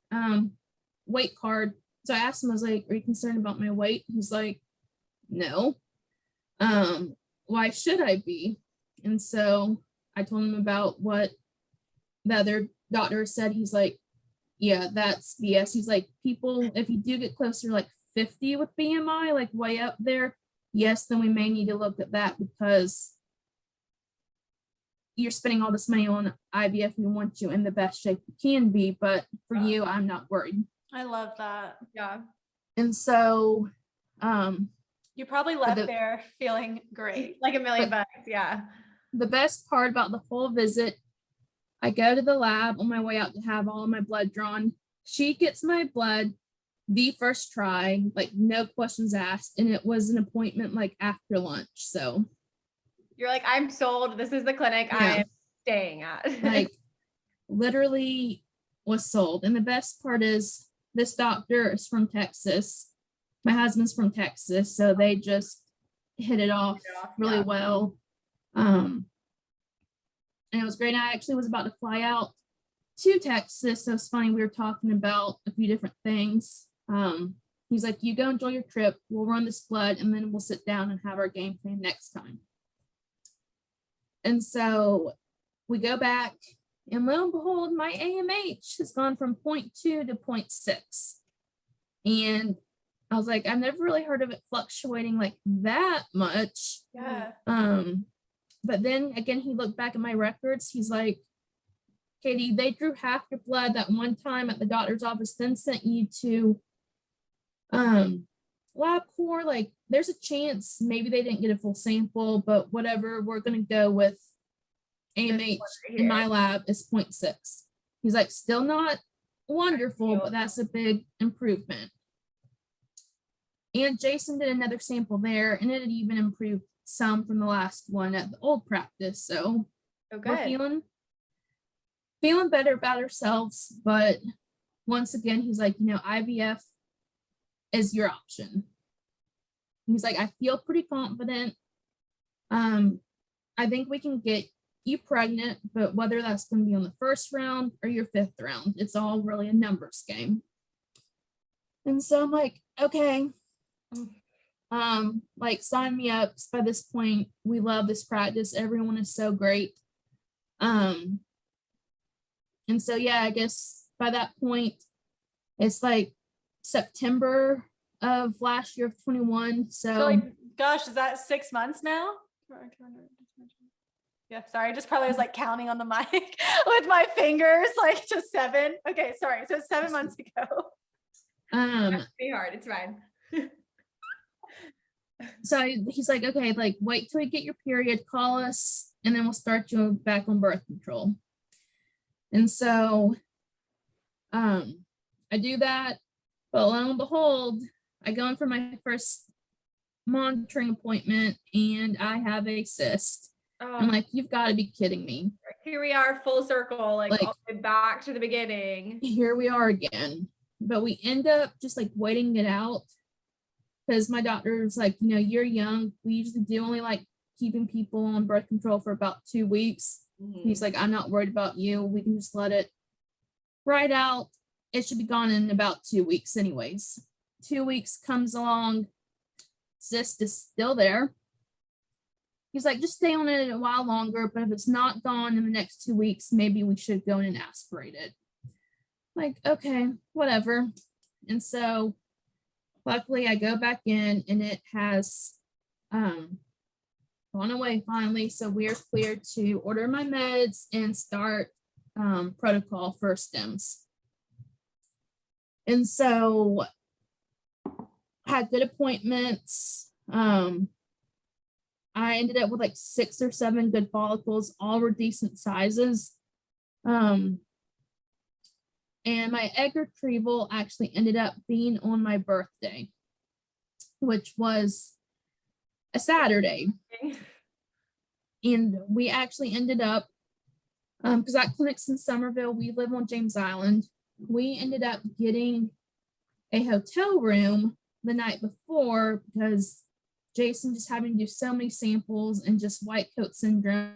weight card. So I asked him, I was like, are you concerned about my weight? He's like, no. Why should I be? And so I told him about what the other doctor said. He's like, yeah, that's BS. He's like, people, if you do get closer to like 50 with BMI, like way up there, yes, then we may need to look at that, because you're spending all this money on IVF. We want you in the best shape you can be, but for you, I'm not worried. I love that. Yeah. And so you probably left there feeling great. Like $1,000,000. Yeah. The best part about the whole visit, I go to the lab on my way out to have all of my blood drawn. She gets my blood the first try, like no questions asked. And it was an appointment like after lunch. So you're like, I'm sold. This is the clinic I am staying at. Like literally was sold. And the best part is this doctor is from Texas. My husband's from Texas. So they just hit it off really well. And it was great. I actually was about to fly out to Texas. So it's funny, we were talking about a few different things. He's like, you go enjoy your trip. We'll run this blood and then we'll sit down and have our game plan next time. And so we go back and lo and behold, my AMH has gone from 0.2 to 0.6. And I was like, I've never really heard of it fluctuating like that much. Yeah. But then again, he looked back at my records. He's like, Katy, they drew half your blood that one time at the doctor's office, then sent you to LabCorp. Like, there's a chance maybe they didn't get a full sample, but whatever, we're going to go with AMH in my lab is 0.6. He's like, still not wonderful, but that's a big improvement. And Jason did another sample there, and it had even improved some from the last one at the old practice. So we're feeling better about ourselves. But once again, he's like, IVF is your option. He's like, I feel pretty confident. I think we can get you pregnant, but whether that's going to be on the first round or your fifth round, it's all really a numbers game. And so I'm like, okay, like sign me up. By this point, we love this practice. Everyone is so great. And so, yeah, I guess by that point, it's like September of last year of 21. So like, gosh, is that 6 months now? Yeah, sorry, I just probably was like counting on the mic with my fingers, like to 7. Okay, sorry. So 7 months ago. That's pretty hard. It's fine. So he's like, okay, like wait till you get your period, call us, and then we'll start you back on birth control. And so I do that, but lo and behold, I go in for my first monitoring appointment and I have a cyst. I'm like, you've got to be kidding me. Here we are, full circle, like all the way back to the beginning. Here we are again. But we end up just like waiting it out because my doctor's like, you know, you're young. We usually do only like keeping people on birth control for about 2 weeks. He's like, I'm not worried about you. We can just let it ride out. It should be gone in about 2 weeks anyways. 2 weeks comes along. Cyst is still there. He's like, just stay on it a while longer, but if it's not gone in the next 2 weeks, maybe we should go in and aspirate it. Like, okay, whatever. And so luckily I go back in and it has gone away finally. So we're cleared to order my meds and start protocol for stems. And so had good appointments. I ended up with like 6 or 7 good follicles, all were decent sizes. And my egg retrieval actually ended up being on my birthday, which was a Saturday. And we actually ended up, because that clinic's in Somerville, we live on James Island. We ended up getting a hotel room the night before because Jason just having to do so many samples and just white coat syndrome,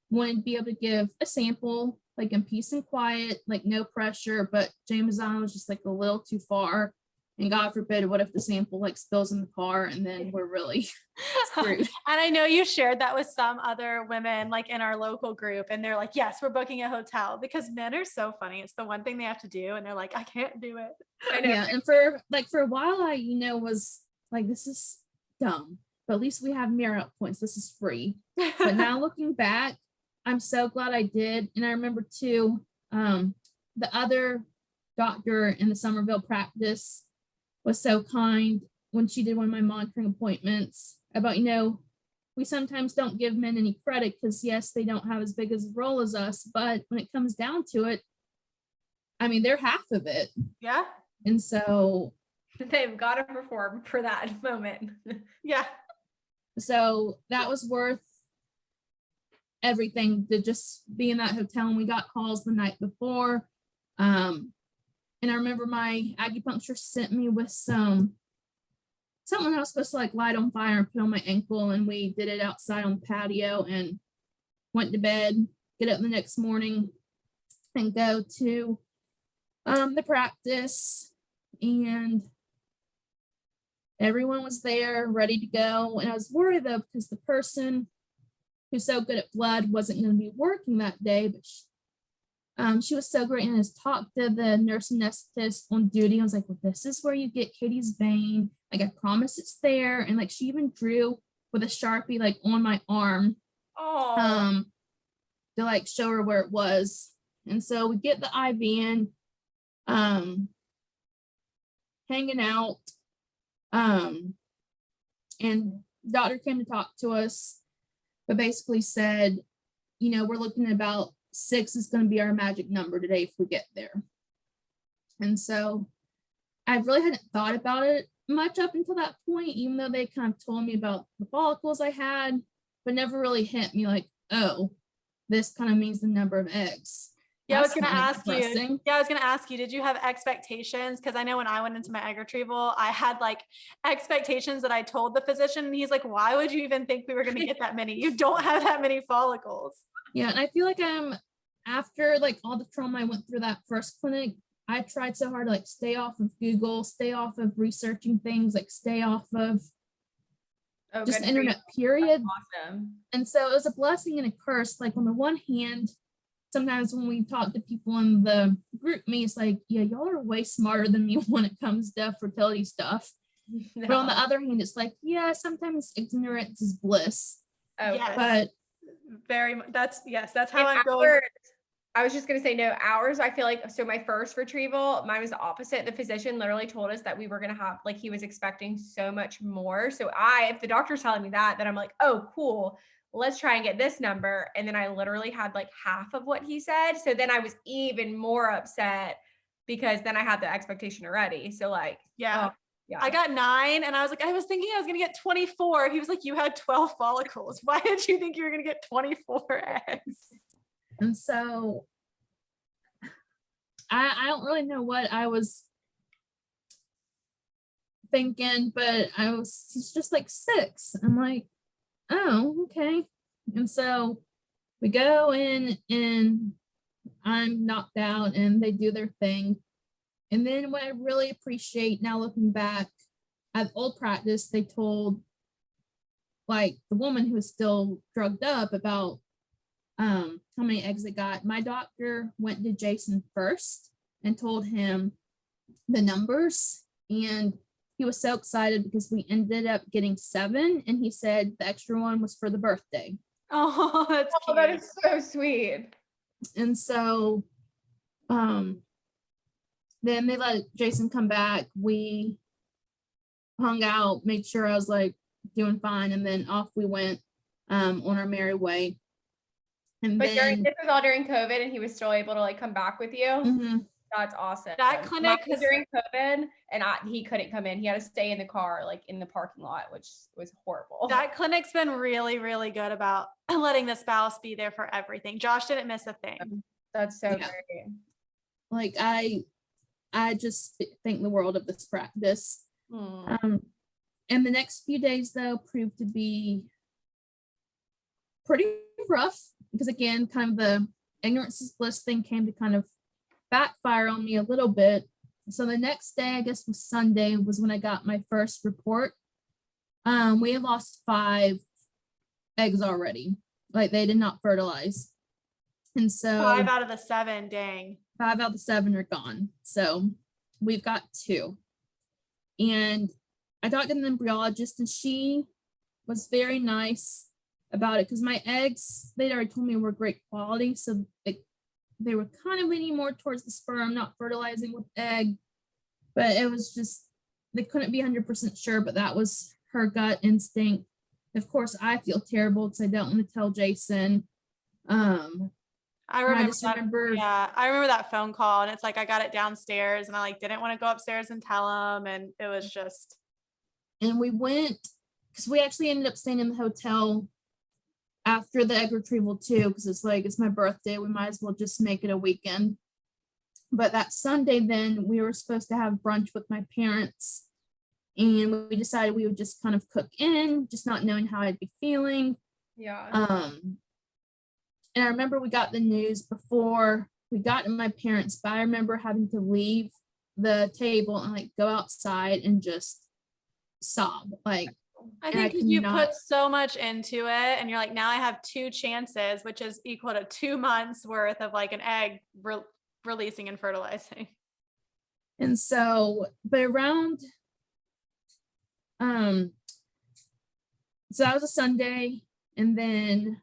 wanted to be able to give a sample like in peace and quiet, like no pressure, but James Island was just like a little too far. And God forbid, what if the sample like spills in the car and then we're really screwed. And I know you shared that with some other women like in our local group and they're like, yes, we're booking a hotel because men are so funny. It's the one thing they have to do. And they're like, I can't do it. I know. Yeah. And for a while, I, you know, was like, this is dumb, but at least we have mirror up points. This is free. But now looking back, I'm so glad I did. And I remember too, the other doctor in the Somerville practice was so kind when she did one of my monitoring appointments about, you know, we sometimes don't give men any credit because yes, they don't have as big as a role as us, but when it comes down to it, I mean, they're half of it. Yeah. And so they've got to perform for that moment. Yeah. So that was worth everything to just be in that hotel. And we got calls the night before. And I remember my acupuncturist sent me with something I was supposed to like light on fire and put on my ankle. And we did it outside on the patio and went to bed, get up the next morning and go to the practice. And everyone was there ready to go. And I was worried though, because the person who's so good at blood wasn't going to be working that day, but she was so great and has talked to the nurse anesthetist on duty. I was like, well, this is where you get Katy's vein. Like, I promise it's there. And like, she even drew with a Sharpie, like on my arm, to like show her where it was. And so we get the IV in, hanging out. And doctor came to talk to us, but basically said, you know, we're looking at about 6 is going to be our magic number today if we get there. And so I really hadn't thought about it much up until that point, even though they kind of told me about the follicles I had, but never really hit me like, oh, this kind of means the number of eggs. Yeah, I was That's gonna kind of ask you. depressing. Yeah, I was gonna ask you, did you have expectations? Because I know when I went into my egg retrieval, I had like expectations that I told the physician, and he's like, why would you even think we were gonna get that many? You don't have that many follicles. Yeah, and I feel like after like all the trauma I went through that first clinic, I tried so hard to like stay off of Google, stay off of researching things, like stay off of Oh, just good the for you. internet, period. Awesome. And so it was a blessing and a curse. Like on the one hand, sometimes when we talk to people in the group me, it's like, yeah, y'all are way smarter than me when it comes to fertility stuff. But on the No. other hand, it's like, yeah, sometimes ignorance is bliss. Oh, Yes. for But Very much. That's how And I'm going. ours- I was just gonna say no, ours, I feel like, so my first retrieval, mine was the opposite. The physician literally told us that we were gonna have, like, he was expecting so much more. So if the doctor's telling me that, then I'm like, oh, cool. Let's try and get this number. And then I literally had like half of what he said. So then I was even more upset because then I had the expectation already. So like, Yeah. oh, yeah. I got 9 and I was like, I was thinking I was going to get 24. He was like, you had 12 follicles. Why did you think you were going to get 24 eggs? and so I don't really know what I was thinking, but he's just like 6. I'm like, oh, okay. And so we go in and I'm knocked out and they do their thing. And then what I really appreciate now looking back at old practice, they told like the woman who was still drugged up about how many eggs they got. My doctor went to Jason first and told him the numbers. And he was so excited because we ended up getting 7. And he said the extra one was for the birthday. Oh, that's Oh, cute. that is so sweet. And so then they let Jason come back. We hung out, made sure I was like doing fine, and then off we went on our merry way. And But then this was all during COVID and he was still able to like come back with you. mhm, That's awesome. That Mine clinic was has- during COVID and he couldn't come in. He had to stay in the car, like in the parking lot, which was horrible. That clinic's been really, really good about letting the spouse be there for everything. Josh didn't miss a thing. That's so Yeah. great. like I just think the world of this practice. And the next few days though proved to be pretty rough because again, kind of the ignorance is bliss thing came to kind of backfire on me a little bit. So the next day, I guess was Sunday, was when I got my first report. We had lost 5 eggs already. Like they did not fertilize. And so 5 out of the 7, dang. 5 out of the 7 are gone. So we've got 2. And I talked to an embryologist and she was very nice about it because my eggs, they'd already told me were great quality. So they were kind of leaning more towards the sperm, not fertilizing with egg. But it was just, they couldn't be 100% sure, but that was her gut instinct. Of course, I feel terrible because I don't want to tell Jason. I remember just that. remember- Yeah, I remember that phone call, and it's like I got it downstairs, and I like didn't want to go upstairs and tell him, and it was just. And we went because we actually ended up staying in the hotel after the egg retrieval too, because it's like it's my birthday. We might as well just make it a weekend. But that Sunday, then we were supposed to have brunch with my parents, and we decided we would just kind of cook in, just not knowing how I'd be feeling. Yeah. And I remember we got the news before we got to my parents, but I remember having to leave the table and like go outside and just sob. Like, I and I think 'cause could you not- put so much into it, and you're like, now I have 2 chances, which is equal to 2 months worth of like an egg releasing and fertilizing. And so, but around, so that was a Sunday, and then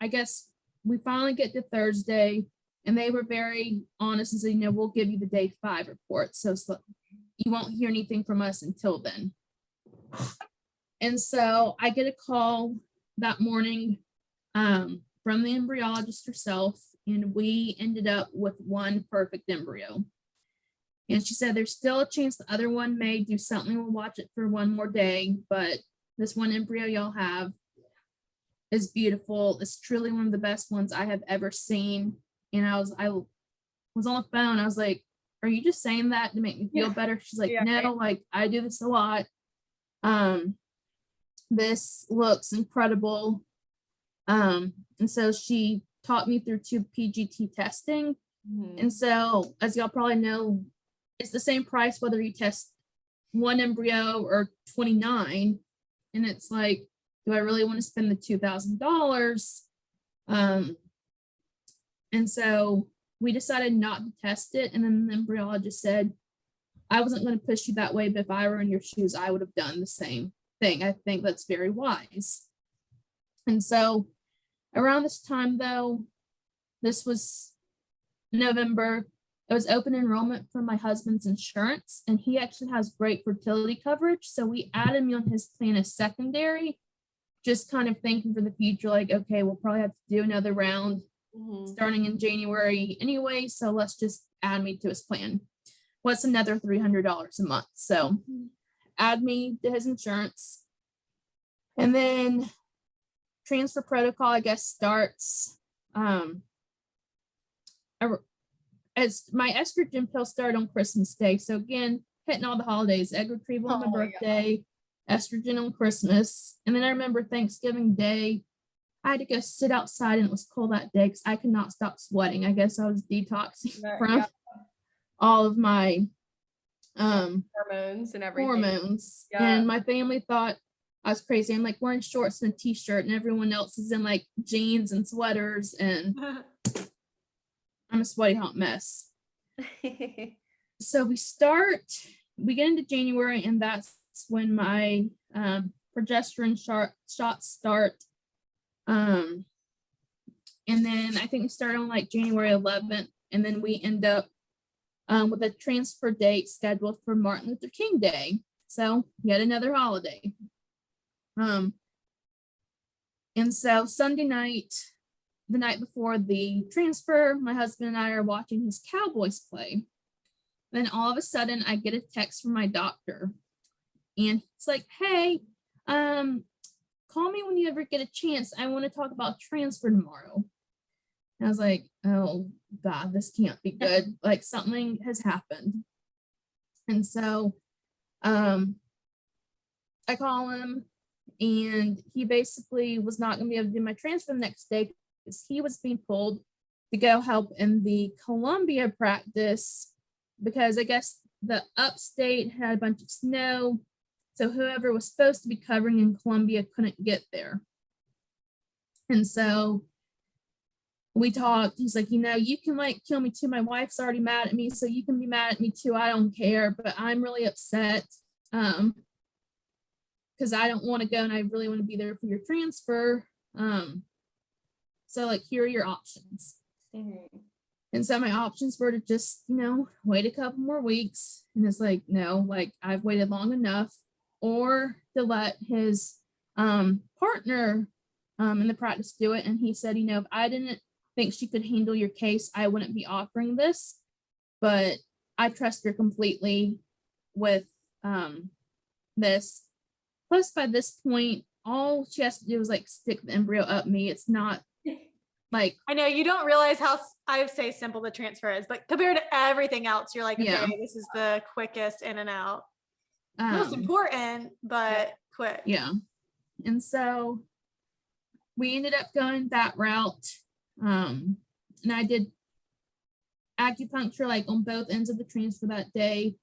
I guess we finally get to Thursday, and they were very honest and said, we'll give you the day 5 report. So you won't hear anything from us until then. And so I get a call that morning from the embryologist herself, and we ended up with 1 perfect embryo. And she said there's still a chance the other one may do something. We'll watch it for 1 more day, but this 1 embryo y'all have is beautiful. It's truly one of the best ones I have ever seen. And I was on the phone. I was like, are you just saying that to make me feel better? She's like, Yeah, no, right. like I do this a lot. This looks incredible. And so she taught me through 2 PGT testing. And so, as y'all probably know, it's the same price whether you test 1 embryo or 29. And it's like, do I really want to spend the $2,000? And so we decided not to test it. And then the embryologist said, I wasn't going to push you that way, but if I were in your shoes, I would have done the same thing. I think that's very wise. And so around this time, though, this was November, it was open enrollment for my husband's insurance, and he actually has great fertility coverage. So we added me on his plan as secondary, just kind of thinking for the future, like, okay, we'll probably have to do another round starting in January anyway. So let's just add me to his plan. What's another $300 a month? So add me to his insurance. And then transfer protocol, I guess, starts as my estrogen pill started on Christmas Day. So again, hitting all the holidays, egg retrieval on my birthday, estrogen on Christmas. And then I remember Thanksgiving Day, I had to go sit outside and it was cold that day because I could not stop sweating. I guess I was detoxing from all of my hormones and everything. Hormones. And my family thought I was crazy. I'm like wearing shorts and a t-shirt and everyone else is in like jeans and sweaters and I'm a sweaty hot mess. So we get into January and that's when my progesterone shots start. And then I think we start on like January 11th and then we end up with a transfer date scheduled for Martin Luther King Day. So yet another holiday. And so Sunday night, the night before the transfer, my husband and I are watching his Cowboys play. Then all of a sudden I get a text from my doctor and it's like, hey, call me when you ever get a chance. I want to talk about transfer tomorrow. And I was like, oh God, this can't be good. Like something has happened. And so I call him and he basically was not going to be able to do my transfer the next day because he was being pulled to go help in the Columbia practice because I guess the upstate had a bunch of snow. So whoever was supposed to be covering in Columbia couldn't get there. And so we talked, he's like, you can like kill me too. My wife's already mad at me, so you can be mad at me too. I don't care, but I'm really upset because I don't want to go and I really want to be there for your transfer. So like, here are your options. And so my options were to just, wait a couple more weeks. And it's like, no, like I've waited long enough, or to let his partner in the practice do it. And he said, if I didn't think she could handle your case, I wouldn't be offering this, but I trust her completely with this. Plus, by this point, all she has to do is like stick the embryo up me. It's not like, I know you don't realize how I say simple the transfer is, but compared to everything else, you're like, okay, this is the quickest in and out. Most important, but quick. Yeah. And so we ended up going that route. And I did acupuncture like on both ends of the transfer that day.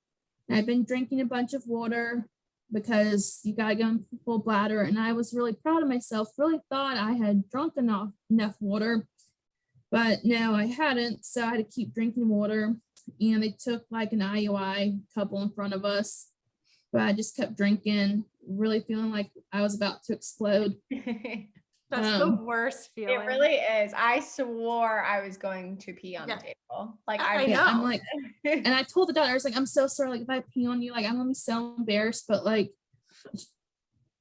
And I've been drinking a bunch of water because you gotta go in full bladder. And I was really proud of myself, really thought I had drunk enough water, but no, I hadn't. So I had to keep drinking water. And they took like an IUI couple in front of us, but I just kept drinking, really feeling like I was about to explode. That's the worst feeling. It really is. I swore I was going to pee on the table. Like I know. I'm like, and I told the doctor, I was like, I'm so sorry. Like if I pee on you, like I'm gonna be so embarrassed. But like,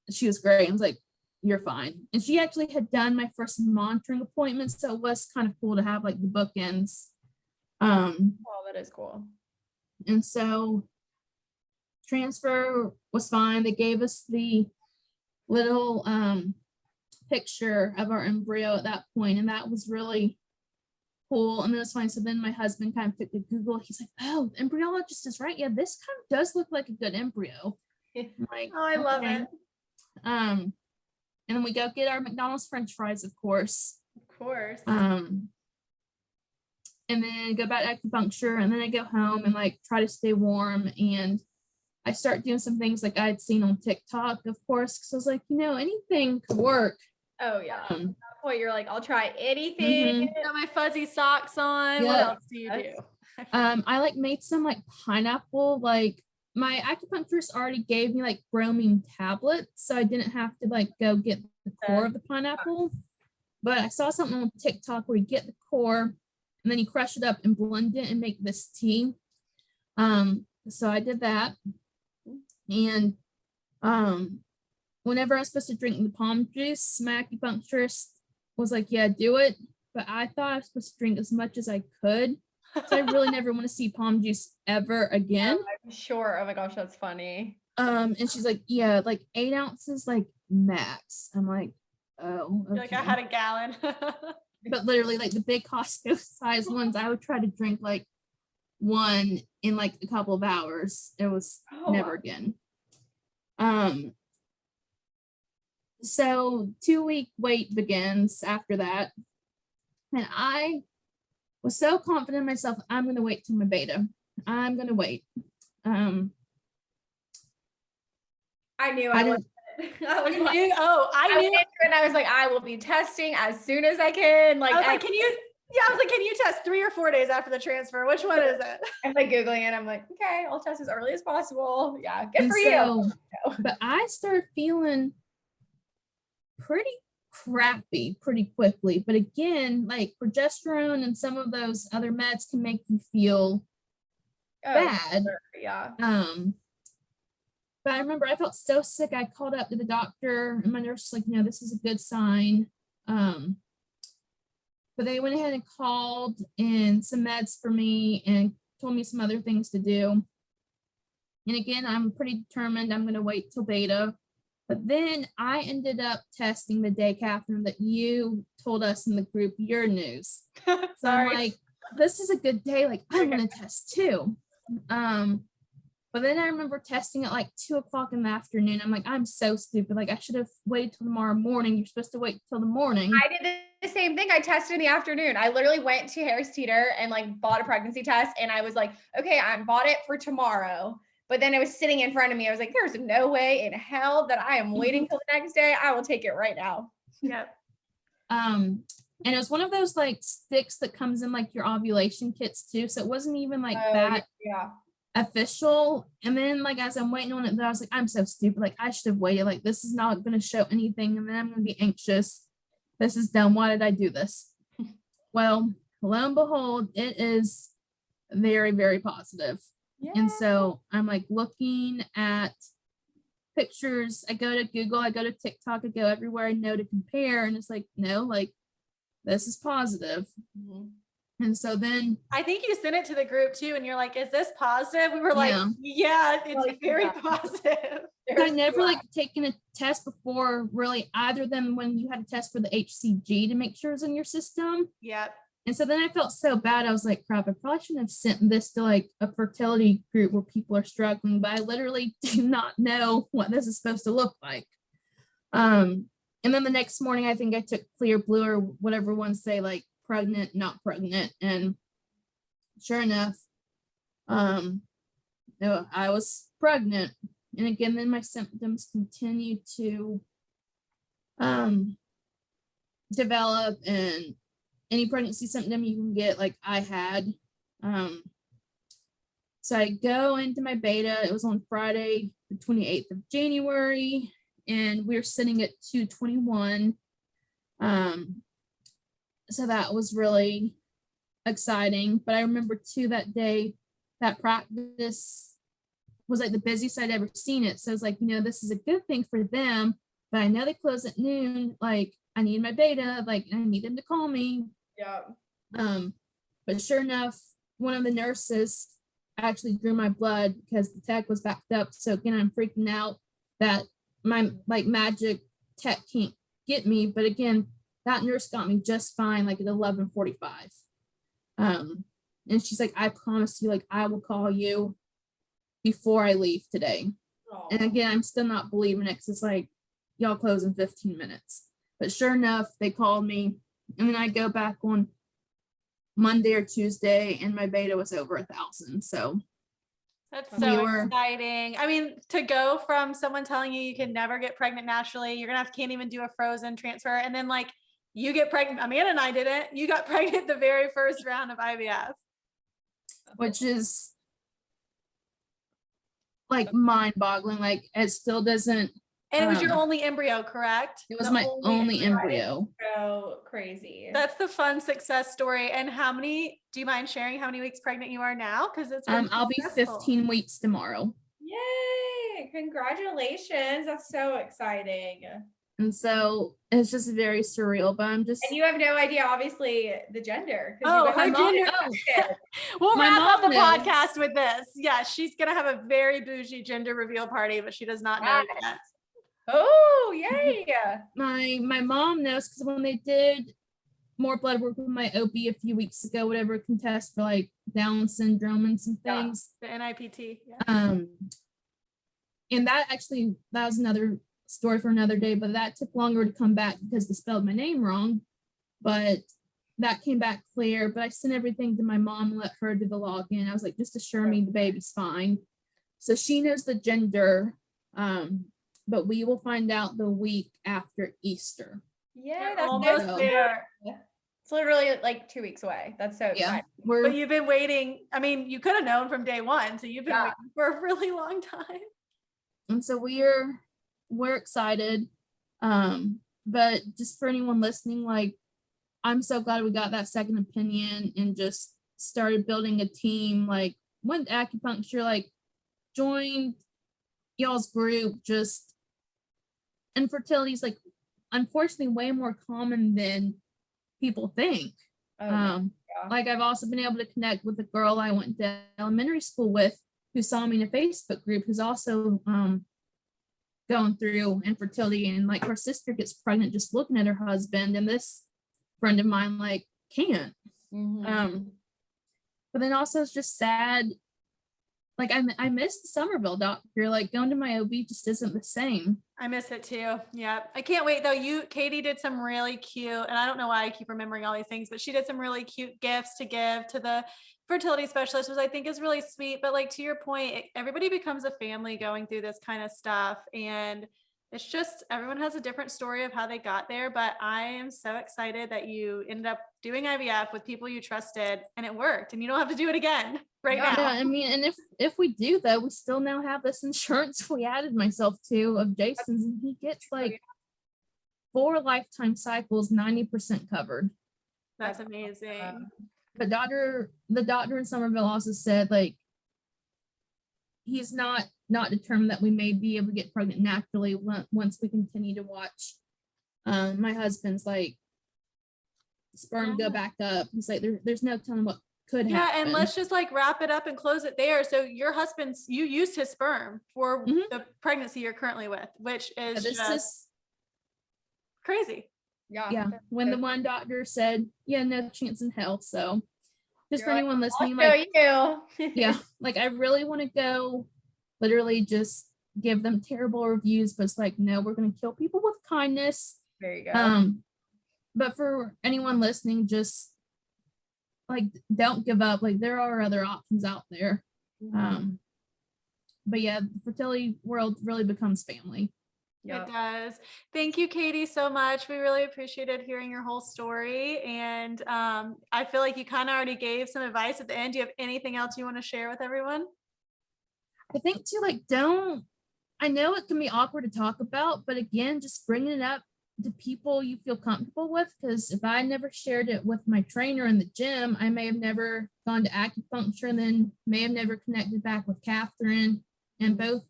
she was great. I was like, you're fine. And she actually had done my first monitoring appointment, so it was kind of cool to have like the bookends. Oh, that is cool. And so transfer was fine. They gave us the little picture of our embryo at that point, and that was really cool. And then it's funny. So then my husband kind of took to Google. He's like, oh, the embryologist is right. Yeah, this kind of does look like a good embryo. I'm like, Oh, I love okay. it. And then we go get our McDonald's French fries, of course. Of course. And then go back to acupuncture, and then I go home and like try to stay warm. And I start doing some things like I had seen on TikTok, of course, because I was like, anything could work. Oh yeah. At that point, you're like, I'll try anything. Got my fuzzy socks on. Yeah. What else do you do? I like made some like pineapple, like my acupuncturist already gave me like bromine tablets, so I didn't have to like go get the core of the pineapple. But I saw something on TikTok where you get the core and then you crush it up and blend it and make this tea. So I did that. And whenever I was supposed to drink the palm juice, my acupuncturist was like, yeah, do it. But I thought I was supposed to drink as much as I could. So I really never want to see palm juice ever again. Oh, I'm sure. Oh my gosh, that's funny. And she's like, yeah, like 8 ounces, like max. I'm like, oh, okay. Like I had a gallon. But literally like the big Costco size ones, I would try to drink like one in like a couple of hours. It was never again. So 2-week wait begins after that. And I was so confident in myself, I'm going to wait till my beta. I'm going to wait. I knew I was. I knew. And I was like, I will be testing as soon as I can. Like, I was like, can you? Yeah, I was like, can you test 3 or 4 days after the transfer? Which one is it? I'm like Googling it. I'm like, okay, I'll test as early as possible. Yeah, good for you. But I started feeling pretty crappy pretty quickly. But again, like progesterone and some of those other meds can make you feel bad. Sure. Yeah. But I remember I felt so sick. I called up to the doctor and my nurse was like, no, this is a good sign. But they went ahead and called in some meds for me and told me some other things to do. And again, I'm pretty determined I'm going to wait till beta. But then I ended up testing the day, Catherine, that you told us in the group your news. So I'm like, this is a good day. Like, I'm going to test too. But then I remember testing at like 2:00 in the afternoon. I'm like, I'm so stupid. Like, I should have waited till tomorrow morning. You're supposed to wait till the morning. I did the same thing. I tested in the afternoon. I literally went to Harris Teeter and like bought a pregnancy test. And I was like, okay, I bought it for tomorrow. But then it was sitting in front of me. I was like, there's no way in hell that I am waiting till the next day. I will take it right now. Yep. And it was one of those like sticks that comes in like your ovulation kits too. So it wasn't even like that official. And then like as I'm waiting on it, I was like, I'm so stupid. Like I should have waited. Like this is not going to show anything. And then I'm going to be anxious. This is dumb. Why did I do this? Well, lo and behold, it is very, very positive. Yeah. And so I'm like looking at pictures. I go to Google, I go to TikTok, I go everywhere I know to compare. And it's like, no, like this is positive. Mm-hmm. And so then I think you sent it to the group too. And you're like, is this positive? We were like, yeah it's like, very positive. I never like taken a test before really either than when you had a test for the HCG to make sure it's in your system. Yep. And so then I felt so bad. I was like, crap, I probably shouldn't have sent this to like a fertility group where people are struggling, but I literally do not know what this is supposed to look like. And then the next morning, I think I took Clear Blue or whatever ones say like pregnant, not pregnant. And sure enough, I was pregnant. And again, then my symptoms continued to develop, and any pregnancy symptom you can get, like I had. So I go into my beta. It was on Friday, the 28th of January, and we were sitting at 221. So that was really exciting. But I remember too that day, that practice was like the busiest I'd ever seen it. So it's like, this is a good thing for them, but I know they close at noon. Like I need my beta, like I need them to call me. Yeah. But sure enough, one of the nurses actually drew my blood because the tech was backed up. So again, I'm freaking out that my like magic tech can't get me. But again, that nurse got me just fine, like at 11:45. And she's like, I promise you, like, I will call you before I leave today. And again, I'm still not believing it because it's like, y'all close in 15 minutes. But sure enough, they called me. And then I go back on Monday or Tuesday, and my beta was over 1,000. So that's we so were- exciting. I mean, to go from someone telling you can never get pregnant naturally, you're gonna can't even do a frozen transfer, and then like you get pregnant. Amanda and I didn't. You got pregnant the very first round of IVF. which is like mind-boggling. Like it still doesn't. And it was your only embryo, correct? It was The my only embryo. So crazy. That's the fun success story. And do you mind sharing how many weeks pregnant you are now? Because it's really I'll be successful. 15 weeks tomorrow. Yay! Congratulations. That's so exciting. And so it's just very surreal, but I'm just. And you have no idea, obviously, the gender. Oh, her gender. We'll My wrap up the mom knows. podcast with this. Yeah, she's gonna have a very bougie gender reveal party, but she does not know Yes. yet. Oh, yay. My mom knows because when they did more blood work with my OB a few weeks ago, whatever, can test for like Down syndrome and some Yeah. things. The NIPT. Yeah. And that was another story for another day, but that took longer to come back because they spelled my name wrong. But that came back clear. But I sent everything to my mom and let her do the login. I was like, just assure me the baby's fine. So she knows the gender. But we will find out the week after Easter. Yeah, You're that's almost so there. It's literally like 2 weeks away. That's so Yeah, exciting. But you've been waiting. I mean, you could have known from day one. So you've been Yeah. waiting for a really long time. and so we're excited. But just for anyone listening, like I'm so glad we got that second opinion and just started building a team, like went to acupuncture, like joined y'all's group. Just infertility is like unfortunately way more common than people think. Oh, yeah. Like I've also been able to connect with a girl I went to elementary school with who saw me in a Facebook group who's also going through infertility, and like her sister gets pregnant just looking at her husband, and this friend of mine like can't. Mhm. But then also it's just sad. Like I miss the Somerville doctor. Like going to my OB just isn't the same. I miss it too. Yeah. I can't wait though. Katy did some really cute, and I don't know why I keep remembering all these things, but she did some really cute gifts to give to the fertility specialist, which I think is really sweet. But like to your point, everybody becomes a family going through this kind of stuff. And it's just, everyone has a different story of how they got there. But I am so excited that you ended up doing IVF with people you trusted and it worked, and you don't have to do it again now. Yeah, I mean, and if we do though, we still now have this insurance we added myself to of Jason's, and he gets like 4 lifetime cycles, 90% covered. That's amazing. But the doctor in Somerville also said like he's not determined that we may be able to get pregnant naturally once we continue to watch my husband's like sperm go back up. He's like there's no telling what could happen. Yeah, and let's just like wrap it up and close it there. So your you used his sperm for the pregnancy you're currently with, which is just crazy. Yeah. When the one doctor said, yeah, no chance in hell. So just for You're anyone listening, I'll like, show you. yeah, like I really want to go literally just give them terrible reviews, but it's like, no, we're going to kill people with kindness. There you go. But for anyone listening, just like, don't give up. Like there are other options out there. But yeah, the fertility world really becomes family. It does. Thank you, Katy, so much. We really appreciated hearing your whole story. And I feel like you kind of already gave some advice at the end. Do you have anything else you want to share with everyone? I think too, like, I know it can be awkward to talk about, but again, just bringing it up to people you feel comfortable with. Because if I never shared it with my trainer in the gym, I may have never gone to acupuncture and then may have never connected back with Catherine. And both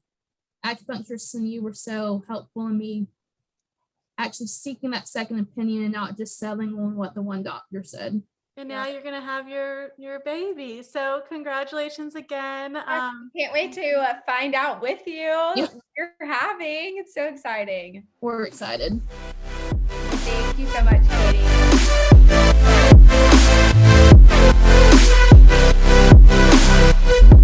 acupuncturists and you were so helpful in me actually seeking that second opinion and not just settling on what the one doctor said. And now you're gonna have your baby. So congratulations again. Can't wait to find out with you what you're having. It's so exciting. We're excited. Thank you so much, Katy. Bye.